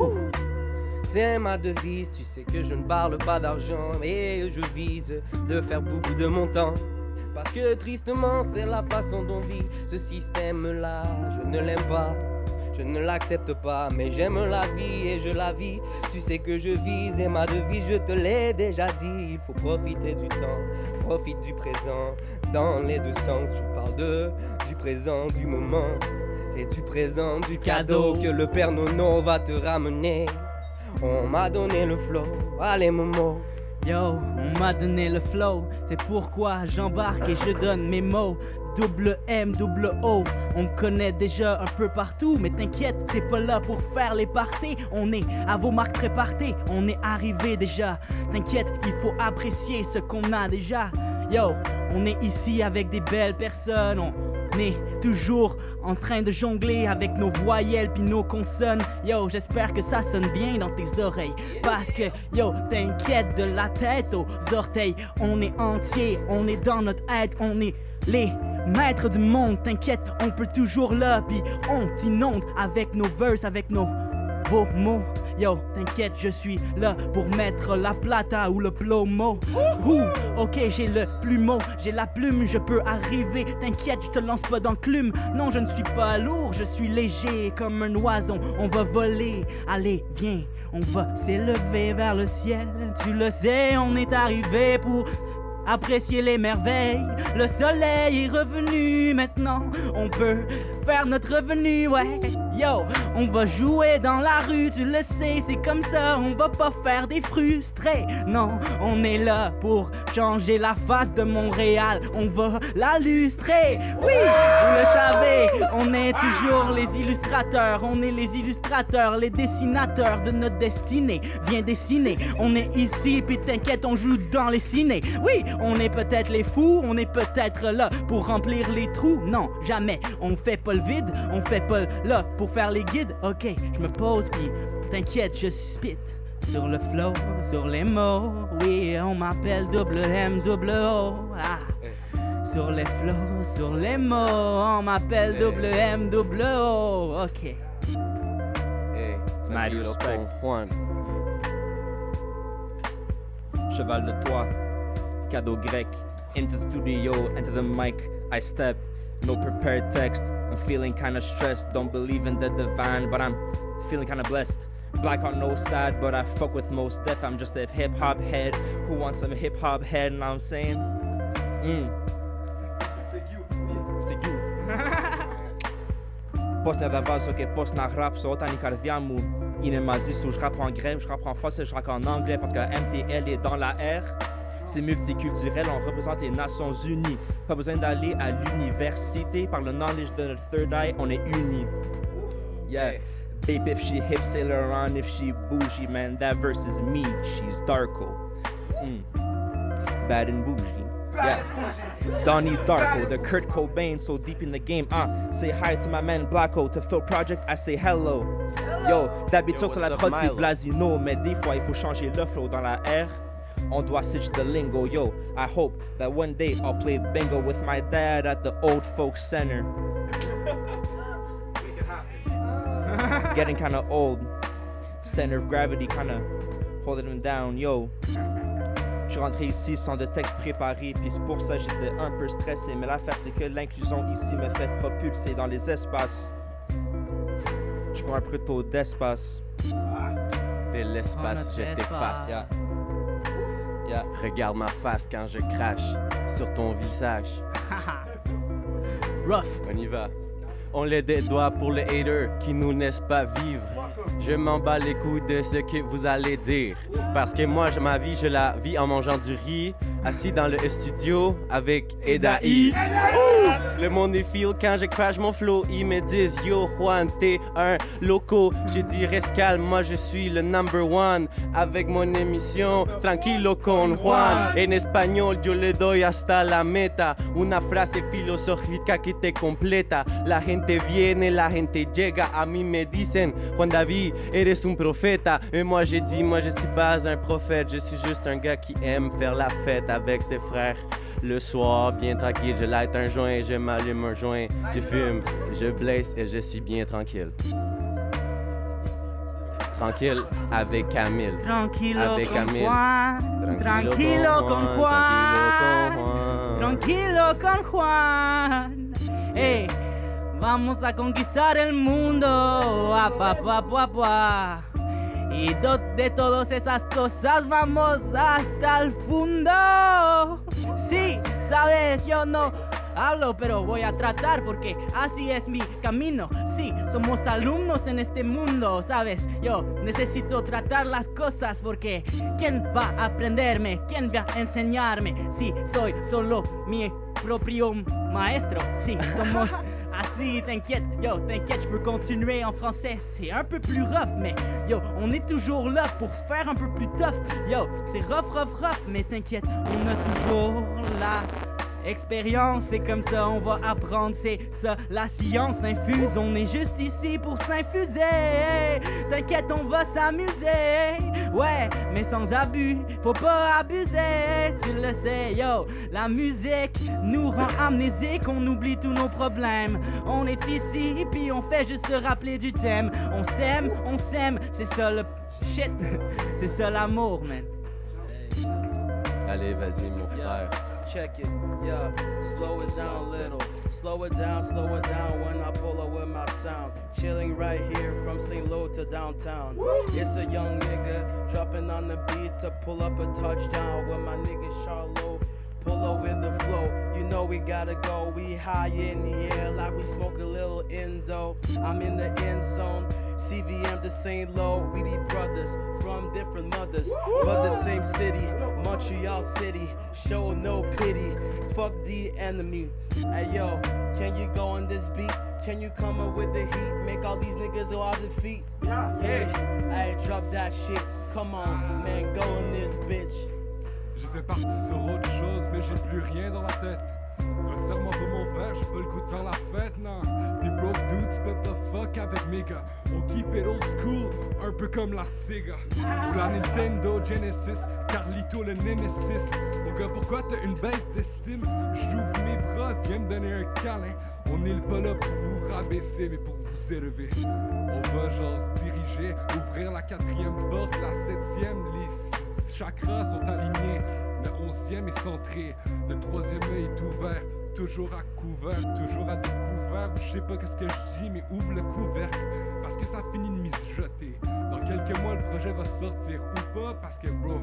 C'est ma devise, tu sais que je ne parle pas d'argent, mais je vise de faire beaucoup de mon temps. Parce que tristement, c'est la façon dont vit ce système-là. Je ne l'aime pas, Je ne l'accepte pas, mais j'aime la vie et je la vis. Tu sais que je vise et ma devise, je te l'ai déjà dit. Il faut profiter du temps, profite du présent, dans les deux sens. Je parle du présent, du moment et du présent, du cadeau que le Père Nono va te ramener. On m'a donné le flow, allez Momo. Yo, on m'a donné le flow, c'est pourquoi j'embarque et je donne mes mots. Double M, double O, on me connaît déjà un peu partout. Mais t'inquiète, c'est pas là pour faire les parties. On est à vos marques préparées, on est arrivé déjà. T'inquiète, il faut apprécier ce qu'on a déjà. Yo, on est ici avec des belles personnes. On est toujours en train de jongler avec nos voyelles puis nos consonnes. Yo, j'espère que ça sonne bien dans tes oreilles. Parce que, yo, t'inquiète de la tête aux orteils. On est entier, on est dans notre aide, on est les maîtres du monde. T'inquiète, on peut toujours là, puis on t'inonde avec nos verses, avec nos beaux mots. Yo, t'inquiète, je suis là pour mettre la plata ou le plomo. Ok, j'ai le plumeau, j'ai la plume, je peux arriver. T'inquiète, je te lance pas d'enclume. Non, je ne suis pas lourd, je suis léger comme un oiseau. On va voler, allez, viens, on va s'élever vers le ciel. Tu le sais, on est arrivé pour apprécier les merveilles. Le soleil est revenu maintenant. On peut faire notre revenu, ouais. Yo, on va jouer dans la rue, tu le sais, c'est comme ça. On va pas faire des frustrés. Non, on est là pour changer la face de Montréal. On va la lustrer. Oui, vous le savez, on est toujours les illustrateurs. On est les illustrateurs, les dessinateurs de notre destinée. Viens dessiner, on est ici, puis t'inquiète, on joue dans les ciné. Oui, on est peut-être les fous, on est peut-être là pour remplir les trous. Non, jamais, on fait pas le vide, on fait pas là pour faire les guides. Ok, je me pose puis t'inquiète, je spit sur le flow, sur les mots. Oui, on m'appelle double M, double O. Ah. Sur les flows, sur les mots, on m'appelle double M, double O. Ok. Mad respect. Cheval de toit, cadeau grec. Into the studio, into the mic, I step. No prepared text, I'm feeling kinda stressed. Don't believe in the divine, but I'm feeling kinda blessed. Black on no side, but I fuck with most deaf. I'm just a hip-hop head who wants some hip-hop head, know what I'm saying? C'est you. Post na daval, so que post na rap, so otani cardia mu. Inemazi, so je rappe en grec, je rappe en français, je rappe en anglais, parce que MTL est dans la R. C'est multiculturel, on représente les Nations Unies. Pas besoin d'aller à l'université. Par le knowledge de notre third eye, on est unis. Yeah. Babe, if she hip, sailor on, if she bougie, man, that verse is me. She's Darko. Bad and bougie. Yeah. Donnie Darko, the Kurt Cobain, so deep in the game. Say hi to my man Blacko. To Phil Project, I say hello. Yo, d'habitude sur la prod, c'est Blasino. Mais des fois, il faut changer le flow dans la R. On doit switch the lingo, yo. I hope that one day I'll play bingo with my dad at the old folks center. Getting kinda old. Center of gravity kinda holding him down, yo. Je suis rentré ici sans de texte préparé, puis c'est pour ça que j'étais un peu stressé. Mais l'affaire c'est que l'inclusion ici me fait propulser dans les espaces. Je prends un peu trop d'espace. De l'espace, je t'efface. Yeah. Regarde ma face quand je crache sur ton visage. Rough. On y va. On lève des doigts pour les haters qui nous laissent pas vivre. Je m'en bats les couilles de ce que vous allez dire. Parce que moi, ma vie, je la vis en mangeant du riz, assis dans le studio avec Edaï. Le monde est feel quand je crash mon flow. Ils me disent yo Juan, t'es un loco. Je dis reste calme, moi je suis le number one. Avec mon émission Tranquilo con Juan. En español yo le doy hasta la meta. Una frase filosófica que te completa. La gente viene, la gente llega. A mí me dicen Juan David, eres un profeta. Et moi j'ai dit, moi je suis pas un prophète. Je suis juste un gars qui aime faire la fête avec ses frères. Le soir, bien tranquille, je light un joint, je m'allume un joint, je fume, je blaze et je suis bien tranquille. Tranquille avec Camille. Tranquilo avec con Camille. Juan. Tranquilo con Juan. Tranquilo con Juan. Hey, Vamos a conquistar el mundo. Y de todas esas cosas vamos hasta el fondo. Sí, sabes, yo no hablo, pero voy a tratar porque así es mi camino. Sí, somos alumnos en este mundo, ¿sabes? Yo necesito tratar las cosas porque ¿quién va a aprenderme? ¿Quién va a enseñarme? Si soy solo mi proprio maestro. Si somos así, t'inquiète, je peux continuer en français. C'est un peu plus rough, mais yo, on est toujours là pour se faire un peu plus tough. Yo, c'est rough, mais t'inquiète, on a toujours la expérience, c'est comme ça, on va apprendre, c'est ça, la science infuse, on est juste ici pour s'infuser. T'inquiète, on va s'amuser, ouais, mais sans abus, faut pas abuser, tu le sais, yo. La musique nous rend amnésiques, on oublie tous nos problèmes. On est ici, puis on fait juste se rappeler du thème. On s'aime, c'est ça le shit, c'est ça l'amour, man. Allez, vas-y, mon frère. Check it, yeah, slow it down a little. Slow it down when I pull up with my sound. Chilling right here from St. Louis to downtown. It's a young nigga dropping on the beat to pull up a touchdown with my nigga Charlo. Pull up with the flow, you know we gotta go. We high in the air like we smoke a little Indo. I'm in the end zone, CVM to St. Lo. We be brothers from different mothers, but the same city, Montreal City. Show no pity, fuck the enemy. Hey yo, can you go on this beat? Can you come up with the heat? Make all these niggas all defeat. Yeah, hey, drop that shit. Come on, man, go in this bitch. J'ai fait partie sur autre chose, mais j'ai plus rien dans la tête. Resserre-moi pour mon verre, j'ai pas le goût de faire la fête, non. Des broke dudes, tu peux pas fuck avec mes gars. On keep it old school, un peu comme la Sega. Ou la Nintendo Genesis, Carlito le Nemesis. Mon gars, pourquoi t'as une baisse d'estime? J'ouvre mes bras, viens me donner un câlin. On est pas là pour vous rabaisser, mais pour vous élever. On va genre se diriger, ouvrir la 4e porte, la 7e, les chakras sont alignés. Le 11e est centré, le 3e œil est ouvert. Toujours à couvert, toujours à découvert. Je sais pas qu'est-ce que je dis, mais ouvre le couvercle. Parce que ça finit de mijoter. Dans quelques mois, le projet va sortir ou pas. Parce que, bro,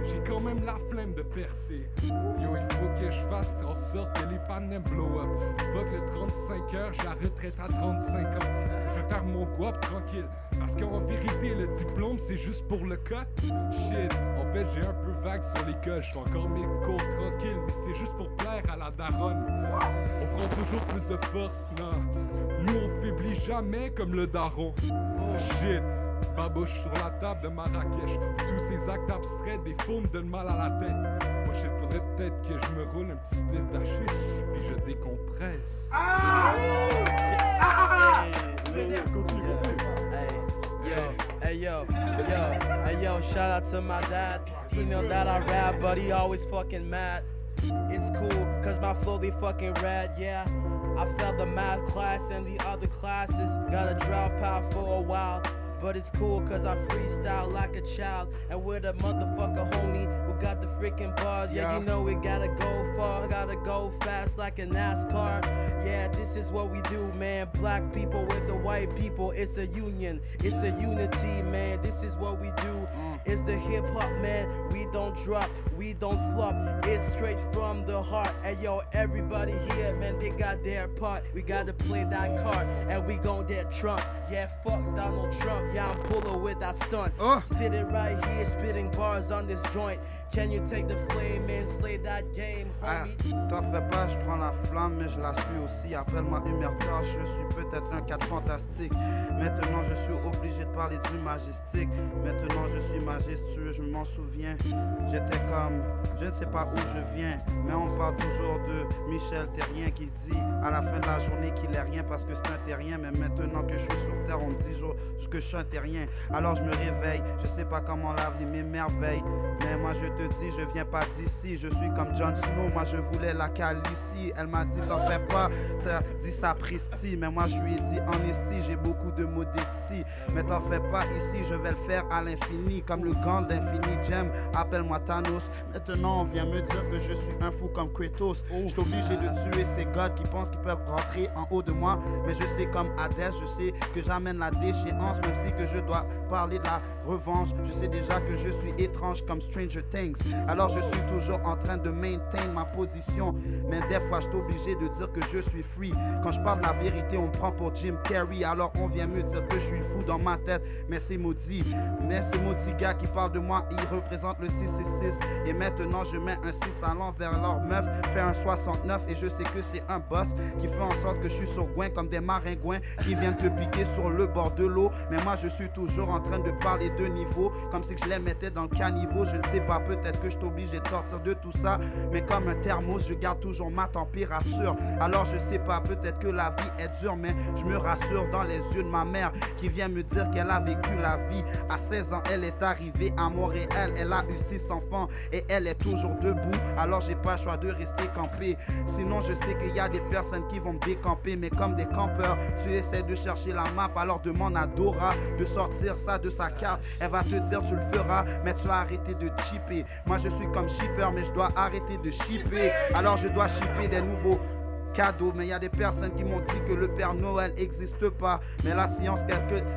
j'ai quand même la flemme de percer. Yo, il faut que je fasse en sorte que les panneaux blow up. Fuck le 35 heures, j'ai la retraite à 35 ans. Je vais faire mon guap tranquille. Parce qu'en vérité, le diplôme, c'est juste pour le cut. Shit, en fait, j'ai un peu vague sur l'école. Je fais encore mes cours tranquilles, mais c'est juste pour plaire à la daronne. On prend toujours plus de force, non. Nous, on faiblit jamais comme le daron. Shit, babouche sur la table de Marrakech. Tous ces actes abstraits, des faux me donnent mal à la tête. Moi, shit, faudrait peut-être que je me roule un petit split d'hachiche, puis je décompresse. Hey yo, shout out to my dad. He know that I rap, but he always fucking mad. It's cool, cause my flow they fucking rad, yeah. I failed the math class and the other classes. Gotta drop out for a while. But it's cool cause I freestyle like a child. And with a motherfucker homie who got the freaking bars. Yeah, you know we gotta go far, gotta go fast like a NASCAR. Yeah, this is what we do, man. Black people with the white people. It's a union, it's a unity, man. This is what we do. It's the hip hop, man. We don't drop, we don't flop. It's straight from the heart. And yo, everybody here, man, they got their part. We gotta play that card and we gon' get Trump. Yeah, fuck Donald Trump. Yeah, I'm pulling with that stunt. Sitting right here, spitting bars on this joint. Can you take the flame and slay that game, homie? T'en fais pas, je prends la flamme, mais je la suis aussi. Appelle-moi Humerta, je suis peut-être un 4 fantastique. Maintenant, je suis obligé de parler du majestique. Maintenant, je suis majestueux, je m'en souviens. J'étais comme, je ne sais pas où je viens, mais on parle toujours de Michel Terrien qui dit à la fin de la journée qu'il est rien parce que c'est un terrien. Mais maintenant que je suis sur terre, on me dit que je suis suis un terrien. Alors je me réveille, je sais pas comment la vie m'émerveille. Mais moi je te dis, je viens pas d'ici. Je suis comme Jon Snow, moi je voulais la Khaleesi. Elle m'a dit t'en fais pas, t'as dit sapristi. Mais moi je lui ai dit honesty, j'ai beaucoup de modestie. Mais t'en fais pas ici, je vais le faire à l'infini. Comme le gant d'Infini Gem, appelle-moi Thanos. Maintenant on vient me dire que je suis un fou comme Kratos. Je suis obligé de tuer ces gods qui pensent qu'ils peuvent rentrer en haut de moi. Mais je sais comme Hades, je sais que j'amène la déchéance. Même si que je dois parler de la revanche, je sais déjà que je suis étrange comme Stranger Things. Alors je suis toujours en train de maintain ma position. Mais des fois je suis obligé de dire que je suis free. Quand je parle de la vérité, on me prend pour Jim Carrey. Alors on vient me dire que je suis fou dans ma tête. Mais c'est maudit. Mais ces maudits gars qui parlent de moi, ils représentent le 666. Et maintenant je mets un 6 à l'envers. Leur meuf fait un 69. Et je sais que c'est un boss qui fait en sorte que je suis sur Gouin comme des maringouins qui viennent te piquer sur le bord de l'eau. Mais moi je suis toujours en train de parler de niveau, comme si je les mettais dans le caniveau. Je ne sais pas, peut-être que je suis obligé de sortir de tout ça. Mais comme un thermos, je garde toujours ma température. Alors je sais pas, peut-être que la vie est dure, mais je me rassure dans les yeux de ma mère qui vient me dire qu'elle a vécu la vie. À 16 ans, elle est arrivée à Montréal. Elle a eu 6 enfants et elle est toujours debout. Alors j'ai pas le choix de rester campé. Sinon je sais qu'il y a des personnes qui vont me décamper. Mais comme des campeurs, tu essaies de chercher la map. Alors demande à Dora de sortir ça de sa carte. Elle va te dire tu le feras, mais tu vas arrêter de chipper. Moi je suis comme shipper, mais je dois arrêter de shipper. Alors je dois shipper des nouveaux cadeau, mais il y a des personnes qui m'ont dit que le Père Noël n'existe pas. Mais la science,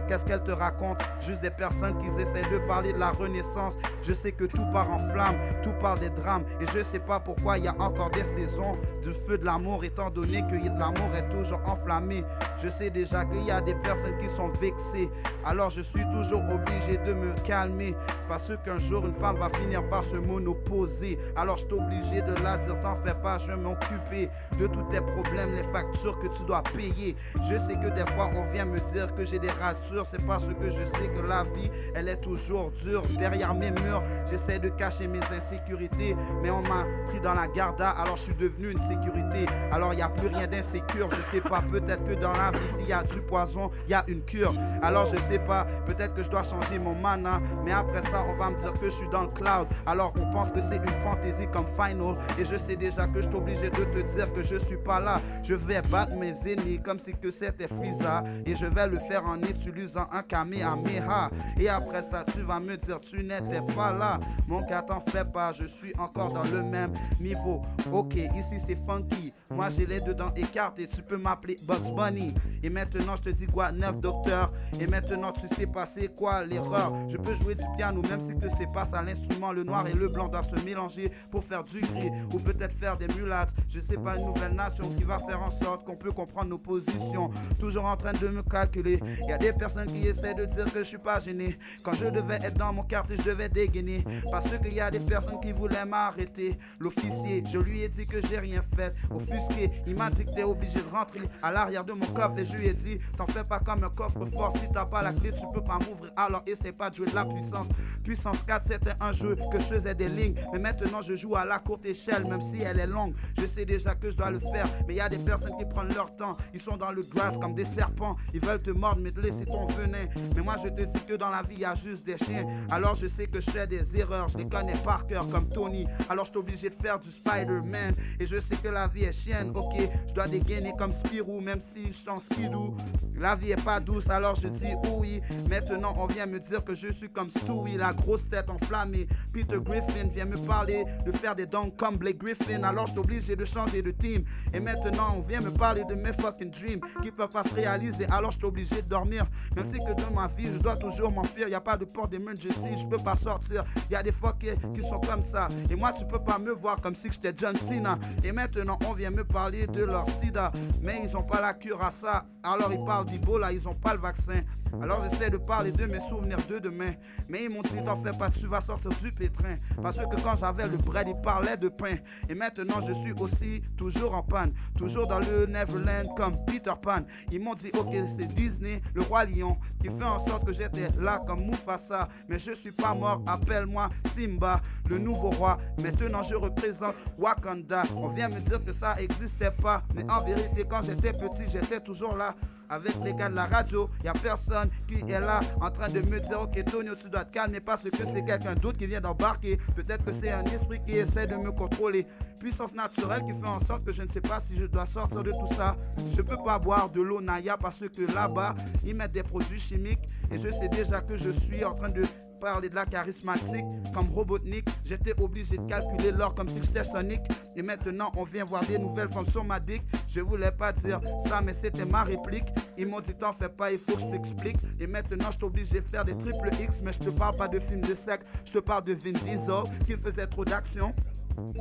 qu'est-ce qu'elle te raconte? Juste des personnes qui essaient de parler de la Renaissance. Je sais que tout part en flammes, tout part des drames. Et je sais pas pourquoi il y a encore des saisons de feu de l'amour, étant donné que l'amour est toujours enflammé. Je sais déjà qu'il y a des personnes qui sont vexées. Alors je suis toujours obligé de me calmer. Parce qu'un jour une femme va finir par se monoposer. Alors je suis obligé de la dire t'en fais pas, je vais m'occuper de tous tes problèmes, les factures que tu dois payer. Je sais que des fois on vient me dire que j'ai des ratures. C'est parce que je sais que la vie elle est toujours dure. Derrière mes murs j'essaie de cacher mes insécurités. Mais on m'a pris dans la garda, alors je suis devenu une sécurité. Alors il n'y a plus rien d'insécure. Je sais pas, peut-être que dans la vie s'il y a du poison, il y a une cure. Alors je sais pas, peut-être que je dois changer mon mana. Mais après ça on va me dire que je suis dans le cloud. Alors on pense que c'est une fantaisie comme Final. Et je sais déjà que je suis obligé de te dire que je suis pas là. Je vais battre mes ennemis comme si que c'était Frieza. Et je vais le faire en utilisant un Kamehameha. Et après ça tu vas me dire tu n'étais pas là. Mon gars t'en fais pas, je suis encore dans le même niveau. Ok, ici c'est funky. Moi j'ai les deux dents écartées, tu peux m'appeler Bugs Bunny. Et maintenant je te dis quoi, 9 docteur. Et maintenant tu sais pas c'est quoi l'erreur. Je peux jouer du piano même si que c'est pas ça l'instrument. Le noir et le blanc doivent se mélanger pour faire du gris. Ou peut-être faire des mulattes. Je sais pas, une nouvelle nation qui va faire en sorte qu'on peut comprendre nos positions. Toujours en train de me calculer. Y a des personnes qui essaient de dire que je suis pas gêné. Quand je devais être dans mon quartier je devais dégainer. Parce qu'il y a des personnes qui voulaient m'arrêter. L'officier, je lui ai dit que j'ai rien fait. Offusqué, il m'a dit que t'es obligé de rentrer à l'arrière de mon coffre. Et je lui ai dit, t'en fais pas comme un coffre fort. Si t'as pas la clé, tu peux pas m'ouvrir. Alors essaie pas de jouer de la puissance. Puissance 4, c'était un jeu que je faisais des lignes. Mais maintenant je joue à la courte échelle, même si elle est longue. Je sais déjà que je dois le faire. Mais il y a des personnes qui prennent leur temps. Ils sont dans le grass comme des serpents. Ils veulent te mordre mais te laisser ton venin. Mais moi je te dis que dans la vie il y a juste des chiens. Alors je sais que je fais des erreurs. Je les connais par cœur comme Tony. Alors je suis obligé de faire du Spider-Man. Et je sais que la vie est chienne. Ok, je dois dégainer comme Spirou. Même si je suis en skidoo. La vie est pas douce alors je dis oui. Maintenant on vient me dire que je suis comme Stewie. La grosse tête enflammée. Peter Griffin vient me parler de faire des dons comme Blake Griffin. Alors je suis obligé de changer de team. Et maintenant on vient me parler de mes fucking dreams qui peuvent pas se réaliser. Alors je suis obligé de dormir. Même si que dans ma vie je dois toujours m'enfuir. Y a pas de porte d'emergency, je peux pas sortir. Y a des fuckers qui sont comme ça. Et moi tu peux pas me voir comme si j'étais John Cena. Et maintenant on vient me parler de leur sida. Mais ils ont pas la cure à ça. Alors ils parlent d'Ebola, ils ont pas le vaccin. Alors j'essaie de parler de mes souvenirs de demain. Mais ils m'ont dit t'en fais pas, tu vas sortir du pétrin. Parce que quand j'avais le bread ils parlaient de pain. Et maintenant je suis aussi toujours en panne. Toujours dans le Neverland comme Peter Pan. Ils m'ont dit ok c'est Disney, le roi lion, qui fait en sorte que j'étais là comme Mufasa. Mais je suis pas mort, appelle-moi Simba, le nouveau roi. Maintenant je représente Wakanda. On vient me dire que ça existait pas. Mais en vérité quand j'étais petit j'étais toujours là. avec les gars de la radio. Y'a personne qui est là en train de me dire ok Tonio tu dois te calmer parce que c'est quelqu'un d'autre qui vient d'embarquer. Peut-être que c'est un esprit qui essaie de me contrôler. Puissance naturelle qui fait en sorte que je ne sais pas si je dois sortir de tout ça. Je peux pas boire de l'eau Naya parce que là-bas ils mettent des produits chimiques et je sais déjà que je suis en train de parler de la charismatique comme Robotnik. J'étais obligé de calculer l'or comme si j'étais Sonic. Et maintenant on vient voir des nouvelles formes sur ma dick. Je voulais pas dire ça mais c'était ma réplique. Ils m'ont dit t'en fais pas, il faut que je t'explique. Et maintenant je suis obligé de faire des triple X. Mais je te parle pas de films de sexe, je te parle de Vin Diesel qui faisait trop d'action.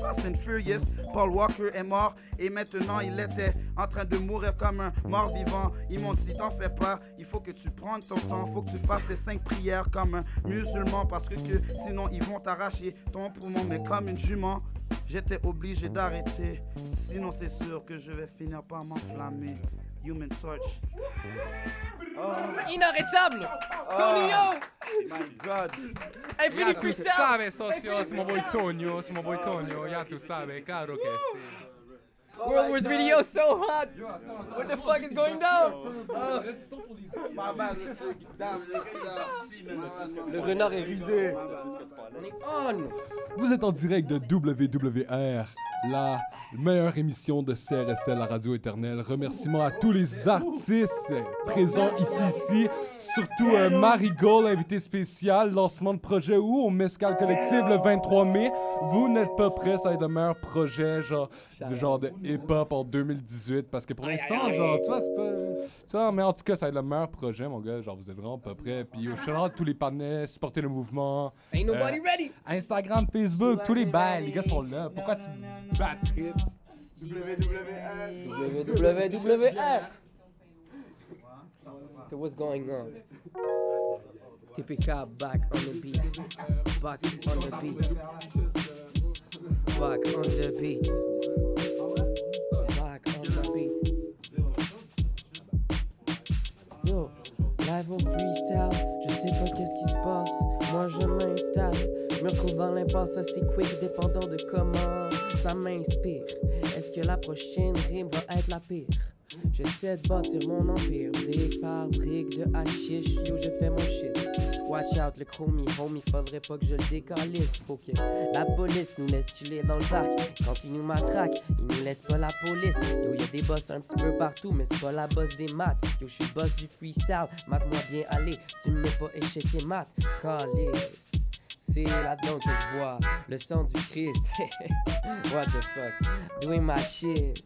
Fast and Furious, Paul Walker est mort et maintenant il était en train de mourir comme un mort-vivant. Ils m'ont dit t'en fais pas, il faut que tu prennes ton temps, faut que tu fasses tes 5 prières comme un musulman parce que sinon ils vont t'arracher ton poumon mais comme une jument. J'étais obligé d'arrêter, sinon c'est sûr que je vais finir par m'enflammer. Human Torch. Inarrêtable! Tonio! My God! Hai finito Tu freestyle? sabe, socio, siamo voi Tonio, ya tu sabe, caro che sì. World Wars Radio so hot! What the fuck is going down? Le renard est rusé. On est on! Vous êtes en direct de WWR, la meilleure émission de CRSL, la radio éternelle. Remerciements à tous les artistes présents ici. Surtout Marigold, invité spécial, lancement de projet au Mescal Collective le 23 mai. Vous n'êtes pas prêts, ça va être le meilleur projet genre de hip-hop en 2018. Parce que pour l'instant, genre, tu vois, c'est pas... Tu vois, mais en tout cas, ça va être le meilleur projet, mon gars. Genre, vous êtes vraiment pas prêts. Puis, je suis tous les partenaires, supportez le mouvement. Ain't nobody ready! Instagram, Facebook, tous les bails, les gars sont là. Pourquoi tu bats trip? WWR! So what's going on? TPK back on the beat. Back on the beat. Back on the beat. Back on the beat. Yo, live au freestyle, je sais pas qu'est-ce qui se passe, moi je m'installe, je me retrouve dans l'impasse assez quick, dépendant de comment ça m'inspire. Est-ce que la prochaine rime va être la pire? J'essaie de bâtir mon empire, brique par brique de hashish, yo je fais mon shit. Watch out le chromie, homie, faudrait pas que je le décalisse. Faut que la police nous laisse chiller dans le parc. Quand ils nous matraquent, ils nous laissent pas la police. Yo y'a des boss un petit peu partout, mais c'est pas la boss des maths. Yo j'suis le boss du freestyle, mate-moi bien aller. Tu me mets pas échec et mat, calice. C'est là-dedans que je bois le sang du Christ. What the fuck, doing my shit.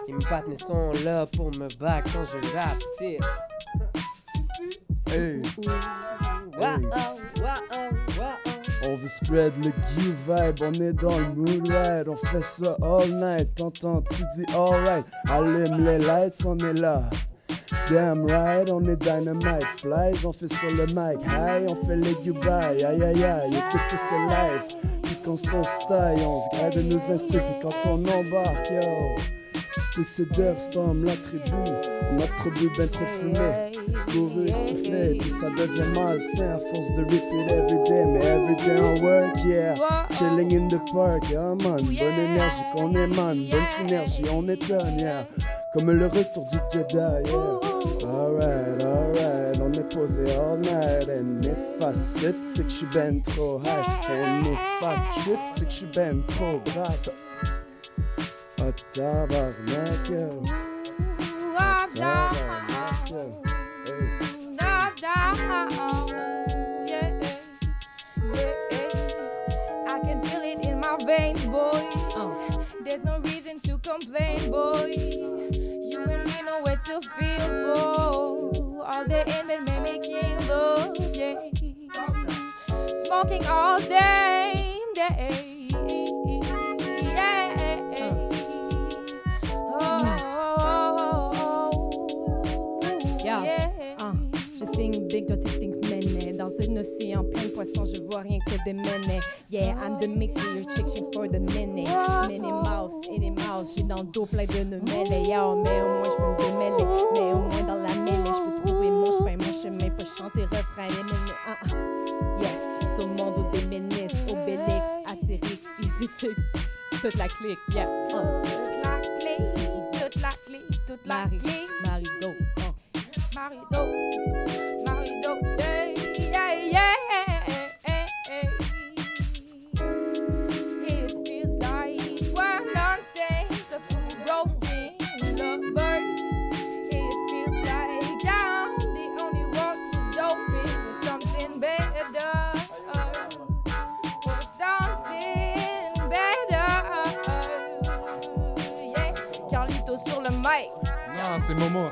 Les partenaires sont là pour me back quand je rap, c'est. Hey. Hey. On veut spread le give vibe, on est dans le mood ride, on fait ça all night, t'entends, tu dis alright, allume les lights, on est là. Damn right, on est dynamite, fly, j'en fais sur le mic, high, on fait les goodbye, aïe aïe aïe, écoute ça c'est live, puis quand on se taille, on se grade de nos instruments, puis quand on embarque, yo. Tu sais que c'est Derstorm, la tribu. Notre tribu ben trop fumé, couru et soufflé. Puis ça devient malsain à force de repeat everyday. Mais everyday on work, yeah. Chilling in the park, yeah man. Bonne énergie qu'on émane, bonne synergie, on étonne, yeah. Comme le retour du Jedi, yeah. Alright, on est posé all night. And if I slip, c'est que j'suis ben trop high. And if I trip, c'est que j'suis ben trop braque. Oh tabarnak, yo. Tabarnak, yo. I can feel it in my veins, boy. There's no reason to complain, boy. You and me know where to feel, boy. All the end and making love, yeah. Smoking all day, day. Je think big, toi tu think mené. Dans un océan plein de poissons, je vois rien que des menées. Yeah, I'm the Mickey, you're checking for the Minnie. Minnie Mouse, j'ai dans le dos plein de nœuds mêlés. Yeah, mais au moins je peux me démêler. Mais au moins dans la mêlée, je peux trouver mon chemin, pas chanter refrain. Yeah, sur le monde au Déménis, Obélix, Astérix, Igifix, toute la clique, yeah. Toute la clé, toute la Marie, clé. Marigot. Marido, Marido, yeah, yeah, yeah. It feels like we're nonsense, a few broken lovers. It feels like I'm the only one who's open for something better. For something better. Yeah, Carlito sur le mic. Non, c'est Momo.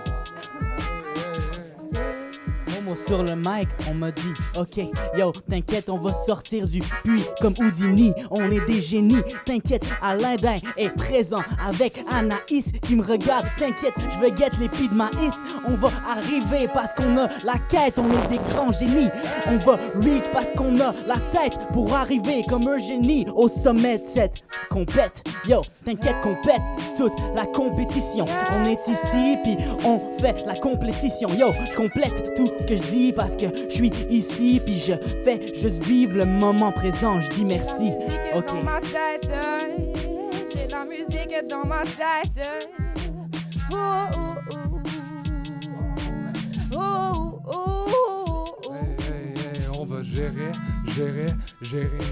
Momo sur le mic, on m'a dit, ok, yo, t'inquiète, on va sortir du puits comme Houdini, on est des génies, t'inquiète, Alain Dain est présent avec Anaïs qui me regarde, t'inquiète, je vais guette les pis de maïs, on va arriver parce qu'on a la quête, on est des grands génies, on va reach parce qu'on a la tête pour arriver comme un génie au sommet de cette compète, yo, t'inquiète qu'on pète toute la compétition, on est ici puis on fait la compétition, yo, je complète tout ce que je dis parce que je suis ici puis je fais juste vivre le moment présent, je dis merci, ok. Dans ma tête, j'ai la musique dans ma tête. Ouh, ouh, ouh. Ouh, ouh, ouh. Hey, on va gérer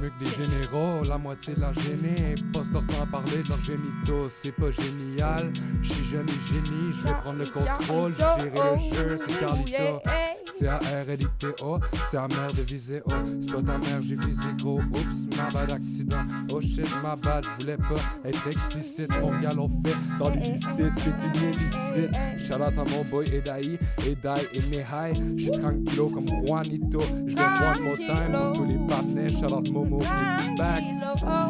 mieux que des généraux. La moitié de la gênée, passe leur temps à parler de leur génitaux. C'est pas génial, je suis jeune et génie, je vais prendre le contrôle, gérer le jeu, c'est Carlito. C-A-R-L-I-T-O, c'est la mère de viser haut. C'est pas ta mère, j'ai visé gros. Oups, ma bad accident. Oh shit, ma bad, je voulais pas être explicite. Mon gars l'on fait dans l'illicite, c'est une illicite. Shout out à mon boy Edai et Nehai. J'suis tranquillo comme Juanito. J'vais one more time pour tous les partenaires. Shout out Momo qui est back.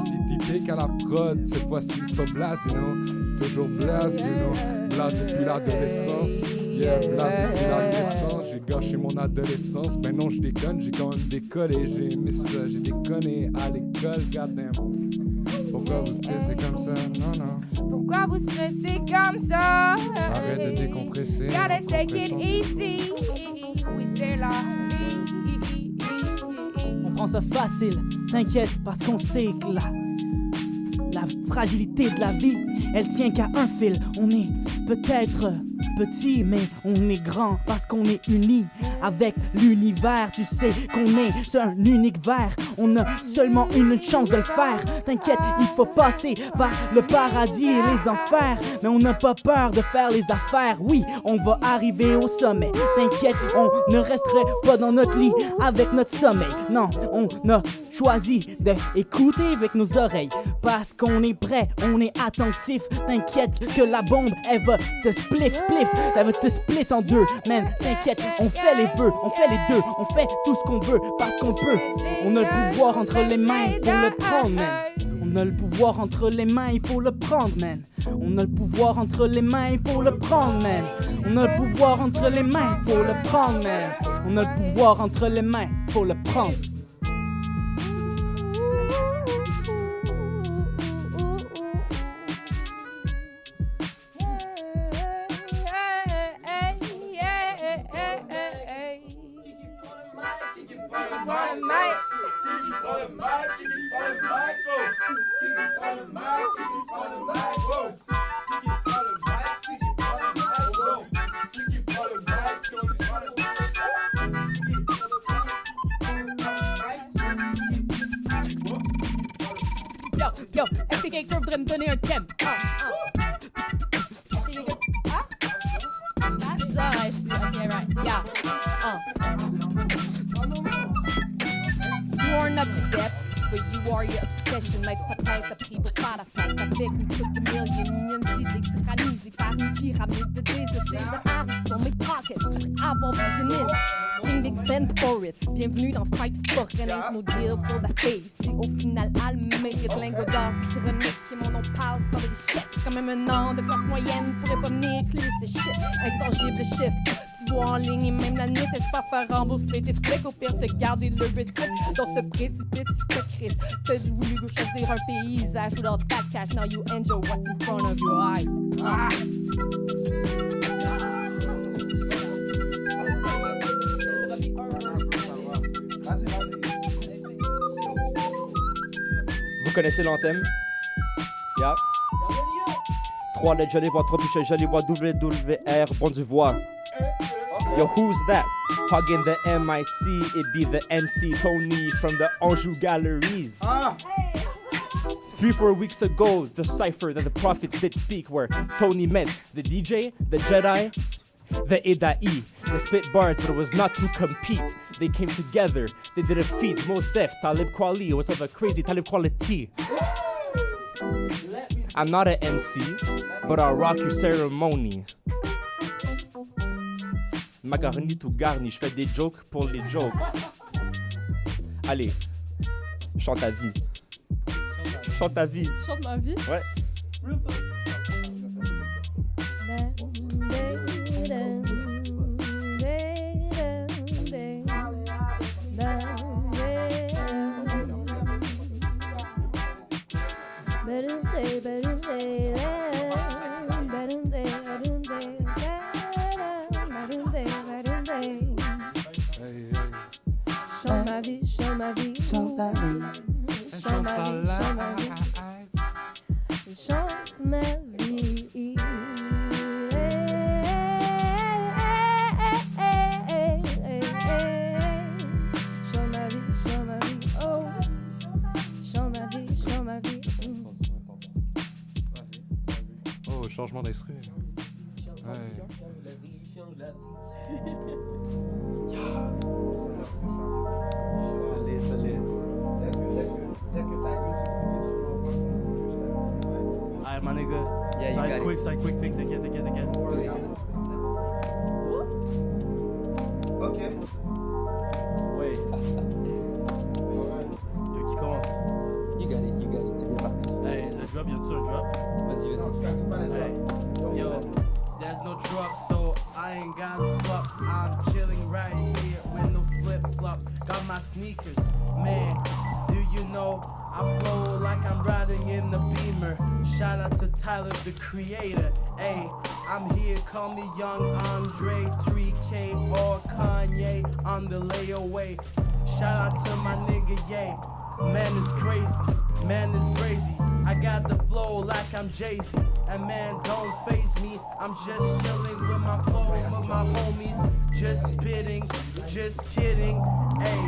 Ici typique à la prod, cette fois-ci c'est pas Blaze, you know. Toujours Blaze, you know. Blaze depuis l'adolescence. Yeah, Blaze depuis la naissance. J'ai gâché mon adolescence. Ben non, je déconne, j'ai quand même décollé. J'ai aimé ça, j'ai déconné à l'école, goddamn. Pourquoi vous stressez comme ça? Non, non. Pourquoi vous stressez comme ça? Arrête de décompresser. Gotta take it easy. Oui, c'est la vie. On prend ça facile, t'inquiète parce qu'on sait que la fragilité de la vie, elle tient qu'à un fil. On est peut-être petit, mais on est grand parce qu'on est unis avec l'univers. Tu sais qu'on est sur un unique verre. On a seulement une chance de le faire. T'inquiète, il faut passer par le paradis et les enfers. Mais on n'a pas peur de faire les affaires. Oui, on va arriver au sommet. T'inquiète, on ne resterait pas dans notre lit avec notre sommeil. Non, on a choisi d'écouter avec nos oreilles parce qu'on est prêt, on est attentif. T'inquiète que la bombe, elle va te spliff, elle va te split en deux. Man, t'inquiète, on fait les vœux, on fait les deux, on fait tout ce qu'on veut parce qu'on peut. On a le pouvoir entre les mains pour le prendre, man. On a le pouvoir entre les mains, il faut le prendre, man. On a le pouvoir entre les mains, il faut le prendre, man. On a le pouvoir entre les mains, il faut le prendre, man. On a le pouvoir entre les mains, il faut le prendre. Yo, est-ce que quelqu'un voudrait me donner un thème? Genre, ok, right, yeah. You are not your depth, but you are your obsession. Like peut-être pris pour faire la fête avec une coupe de millions d'idées tyrannisées par une pyramide de désordres arrivent sur mes pockets. Avoir besoin King Big Spend for it. Bienvenue dans Fight for Rien, nos deals pour la paix. Ici, au final, elle mérite lingot d'or. C'est ironique que mon nom parle comme richesse. Quand même un nom de classe moyenne pourrait pas venir inclure ce shit. Intangible chiffre. Tu vois en ligne et même la nuit, t'es pas faire rembourser tes flics. Au pire, t'es garder le receipt. Dans ce précipice, tu te crises. T'as voulu choisir un paysage ou dans ta cash. Now you enjoy what's in front of your eyes. Vous connaissez l'anthème? Yeah. 3 lettres, je les vois trop picher, je les vois WWR, bon du voir. Yo, who's that? Hugging the MIC, it be the MC Tony from the Anjou Galleries. 3-4 weeks ago, the cipher that the prophets did speak where Tony met the DJ, the Jedi, the Edai. They spit bars, but it was not to compete. They came together, they did a feat. Most Def, Talib Kweli, it was of a crazy Talib Quality. I'm not an MC, but I'll rock your ceremony. Macaroni tout garni, je fais des jokes pour les jokes. Allez, chante ta vie. Chante ta vie. Chante ma vie? Ouais. Chante ma vie, chante ma vie, chante ta vie. Chante ma vie, chante ma vie. Chante ma vie. Chante ma vie, chante ma vie, oh. Chante ma vie, chante ma vie. Oh, changement d'instru. Ouais. Solide. Dès que t'as eu du fouiller, tu m'envoies comme si que je t'avais. Alright, my nigga. Yeah, you got it. Side quick, t'inquiète. Ok. Ouais. Yo, qui commence? You got it, t'es bien parti. Hey, le drop, y'a-tu un drop? Vas-y. Hey, yo, there's no drop, so I ain't got fuck. I'm chilling right here with no flip-flops. Got my sneakers, man. Do you know I flow like I'm riding in the Beamer? Shout out to Tyler, the creator. Hey, I'm here, call me Young Andre, 3K or Kanye on the layaway. Shout out to my nigga, Ye. Man is crazy, man is crazy. I got the flow like I'm Jay-Z. And man, don't face me. I'm just chilling with my flow, with my homies. Just spitting, just kidding. Hey,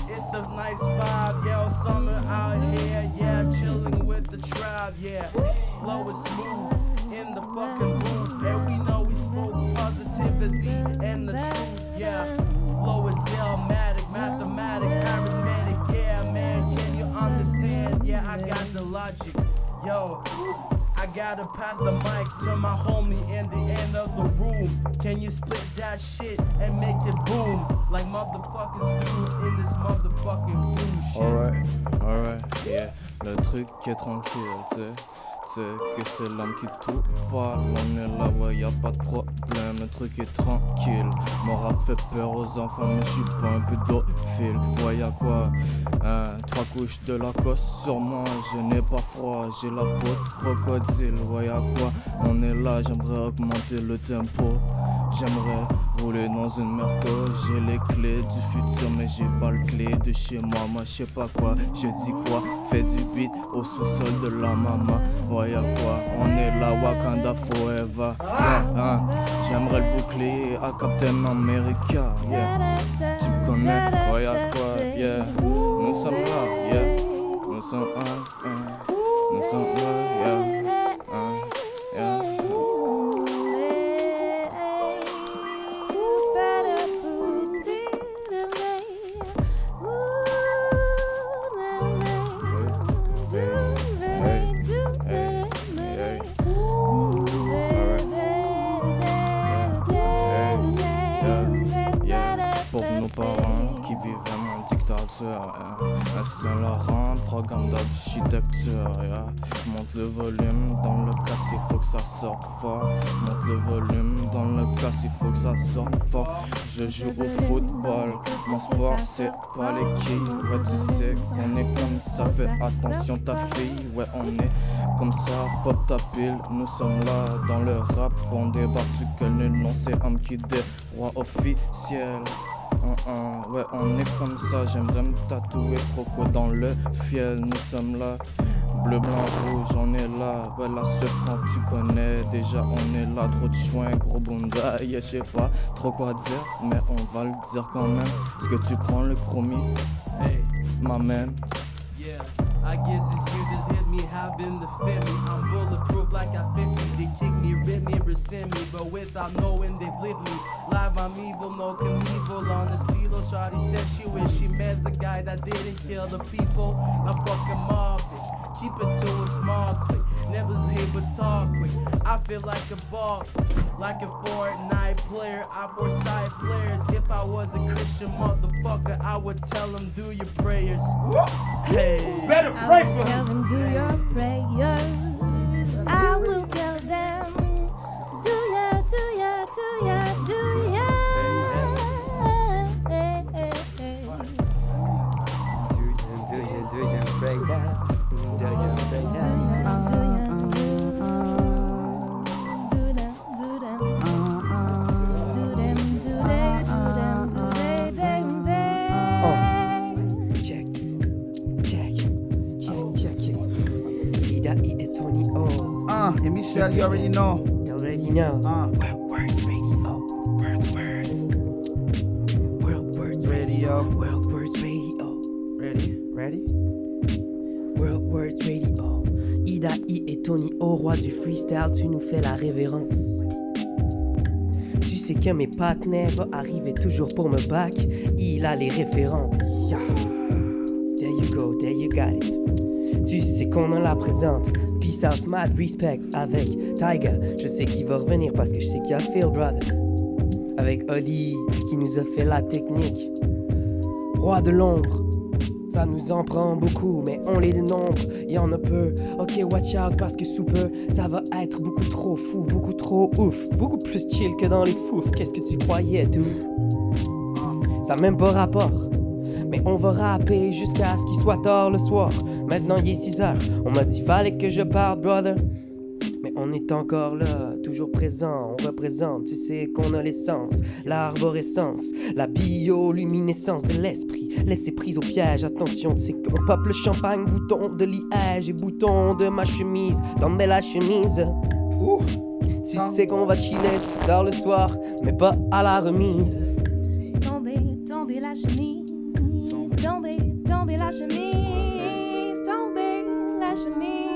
it's a nice vibe, yo. Summer out here, yeah. Chilling with the tribe, yeah. Flow is smooth in the fucking booth. And we know we smoke positivity and the truth, yeah. Flow is illmatic, mathematics, arithmetic, yeah, man. Can you understand? Yeah, I got the logic, yo. I gotta pass the mic to my homie in the end of the room. Can you split that shit and make it boom like motherfuckers do in this motherfucking boom shit? Alright, yeah. Le truc est tranquille, tu sais que c'est l'homme qui tout parle. On est là, ouais, y'a pas de problème, le truc est tranquille. Mon rap fait peur aux enfants, mais j'suis pas un pédophile. Ouais, y'a quoi? 3 couches de Lacoste sur moi, je n'ai pas froid, j'ai la peau de crocodile. Ouais, y'a quoi? On est là, j'aimerais augmenter le tempo. J'aimerais rouler dans une Merco. J'ai les clés du futur, mais j'ai pas le clé de chez moi. Moi, je sais pas quoi, je dis quoi? Fais du beat au sous-sol de la maman. Ouais, y'a quoi? On est là, Wakanda forever. Yeah, j'aimerais le bouclier à Captain America. Yeah, tu me connais? Ouais, y'a quoi? Yeah, nous sommes là. Yeah, nous sommes là. Nous sommes là. Yeah, yeah. Pour nos parents qui vivent en dictature, à Saint-Laurent, programme d'architecture, monte le volume dans le casse, il faut que ça sorte fort. Monte le volume dans le casse, il faut que ça sorte fort. Je joue au football, mon sport c'est pas les quilles. Ouais, tu sais qu'on est comme ça, fais attention ta fille. Ouais, on est comme ça, pop ta pile. Nous sommes là dans le rap, on débarque, tu connais le nom, c'est homme qui des rois officiels. Ouais, on est comme ça, j'aimerais me tatouer croco dans le fiel. Nous sommes là, Bleu, blanc, rouge, on est là. Ouais, la franc, tu connais. Déjà, on est là. Trop de joints, gros bunda. Yeah, je sais pas trop quoi dire, mais on va le dire quand même. Est-ce que tu prends le chromie? Hey, ma man. yeah, I guess it's you that hit me, have been defend me. I'm bulletproof like I 50. They kick me, rip me, rescind me, but without knowing they flip me. Live, I'm evil, no Knievel on the stilo. Shawty said she wish she met the guy that didn't kill the people. Now fuck him up, bitch. Keep it to a small click. Never hate but talk quick. I feel like a ball, like a Fortnite player. I foresight players. If I was a Christian motherfucker, I would tell them do your prayers. Hey, better pray for him. Tell them do your prayers. I will tell them do ya, do ya, do ya, do ya. Do ya break dance? Do ya break dance? And Michelle, you already know. You already know. Words Radio. Words Radio. World Words Radio. Ready? World Words Radio. Ida I et Tony O, roi du freestyle, tu nous fais la révérence. Tu sais que mes partenaires vont arriver toujours pour me back. Il a les références. Yeah. There you go, there you got it. Tu sais qu'on en la présente. Peace out, mad respect avec Tiger. Je sais qu'il va revenir parce que je sais qu'il y a Phil Brother. Avec Oli qui nous a fait la technique. Roi de l'ombre, ça nous en prend beaucoup, mais on les dénombre, y en a peu. Ok, watch out parce que sous peu, ça va être beaucoup trop fou, beaucoup trop ouf, beaucoup plus chill que dans les fouf. Qu'est-ce que tu croyais, dude? Ça n'a même pas rapport. Mais on va rapper jusqu'à ce qu'il soit tard le soir. Maintenant il est 6h, on m'a dit fallait que je parte, brother. Mais on est encore là, toujours présent, on représente, tu sais qu'on a l'essence, l'arborescence, la bioluminescence de l'esprit. Laissez prise au piège, attention, tu sais qu'on pop le champagne, bouton de liège et bouton de ma chemise, tomber la chemise. Tu sais qu'on va chiller tard le soir, mais pas à la remise. Tomber la chemise. Tomber la chemise, tomber la chemise,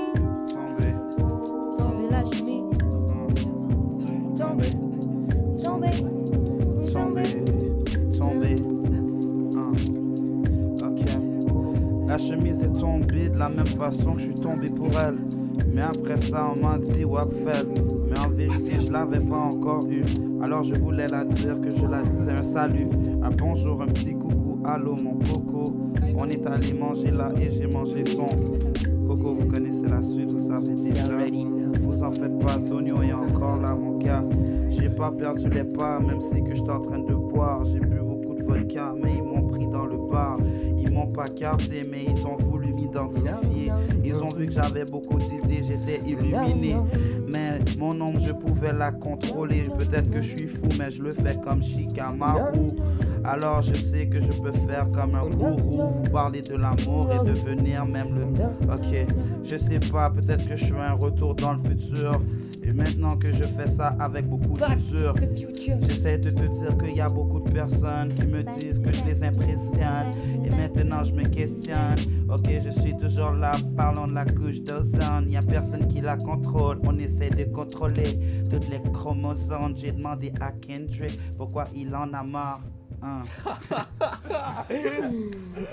tomber la chemise, tomber. Ok. La chemise est tombée de la même façon que je suis tombé pour elle. Mais après ça, on m'a dit Wapfel. Mais en vérité, je l'avais pas encore eu. Alors je voulais la dire que je la disais un salut, un bonjour, un petit coucou, allô mon coco. On est allé manger là et j'ai mangé son coco. Vous connaissez la suite, vous savez déjà. Vous en faites pas, Tonio est encore là, mon gars. J'ai pas perdu les pas, même si que j'étais en train de boire. J'ai bu beaucoup de vodka, mais ils m'ont pris dans le bar. Ils m'ont pas capté, mais ils ont voulu m'identifier. Ils ont vu que j'avais beaucoup d'idées, j'étais illuminé. Mais mon ombre, je pouvais la contrôler. Peut-être que je suis fou, mais je le fais comme Shikamaru. Alors je sais que je peux faire comme un gourou, vous parler de l'amour et devenir même le... Ok, je sais pas, peut-être que je suis un retour dans le futur. Et maintenant que je fais ça avec beaucoup d'usure, j'essaie de te dire qu'il y a beaucoup de personnes qui me disent que je les impressionne. Et maintenant je me questionne. Ok, je suis toujours là, parlons de la couche d'ozone. Y a personne qui la contrôle, on essaie de contrôler toutes les chromosomes. J'ai demandé à Kendrick pourquoi il en a marre.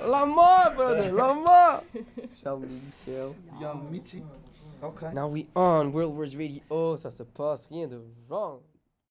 La mort, brother, la mort. Shall we kill? Young Michi. Okay. Now we on World Wars Radio. Ça se passe, rien de wrong.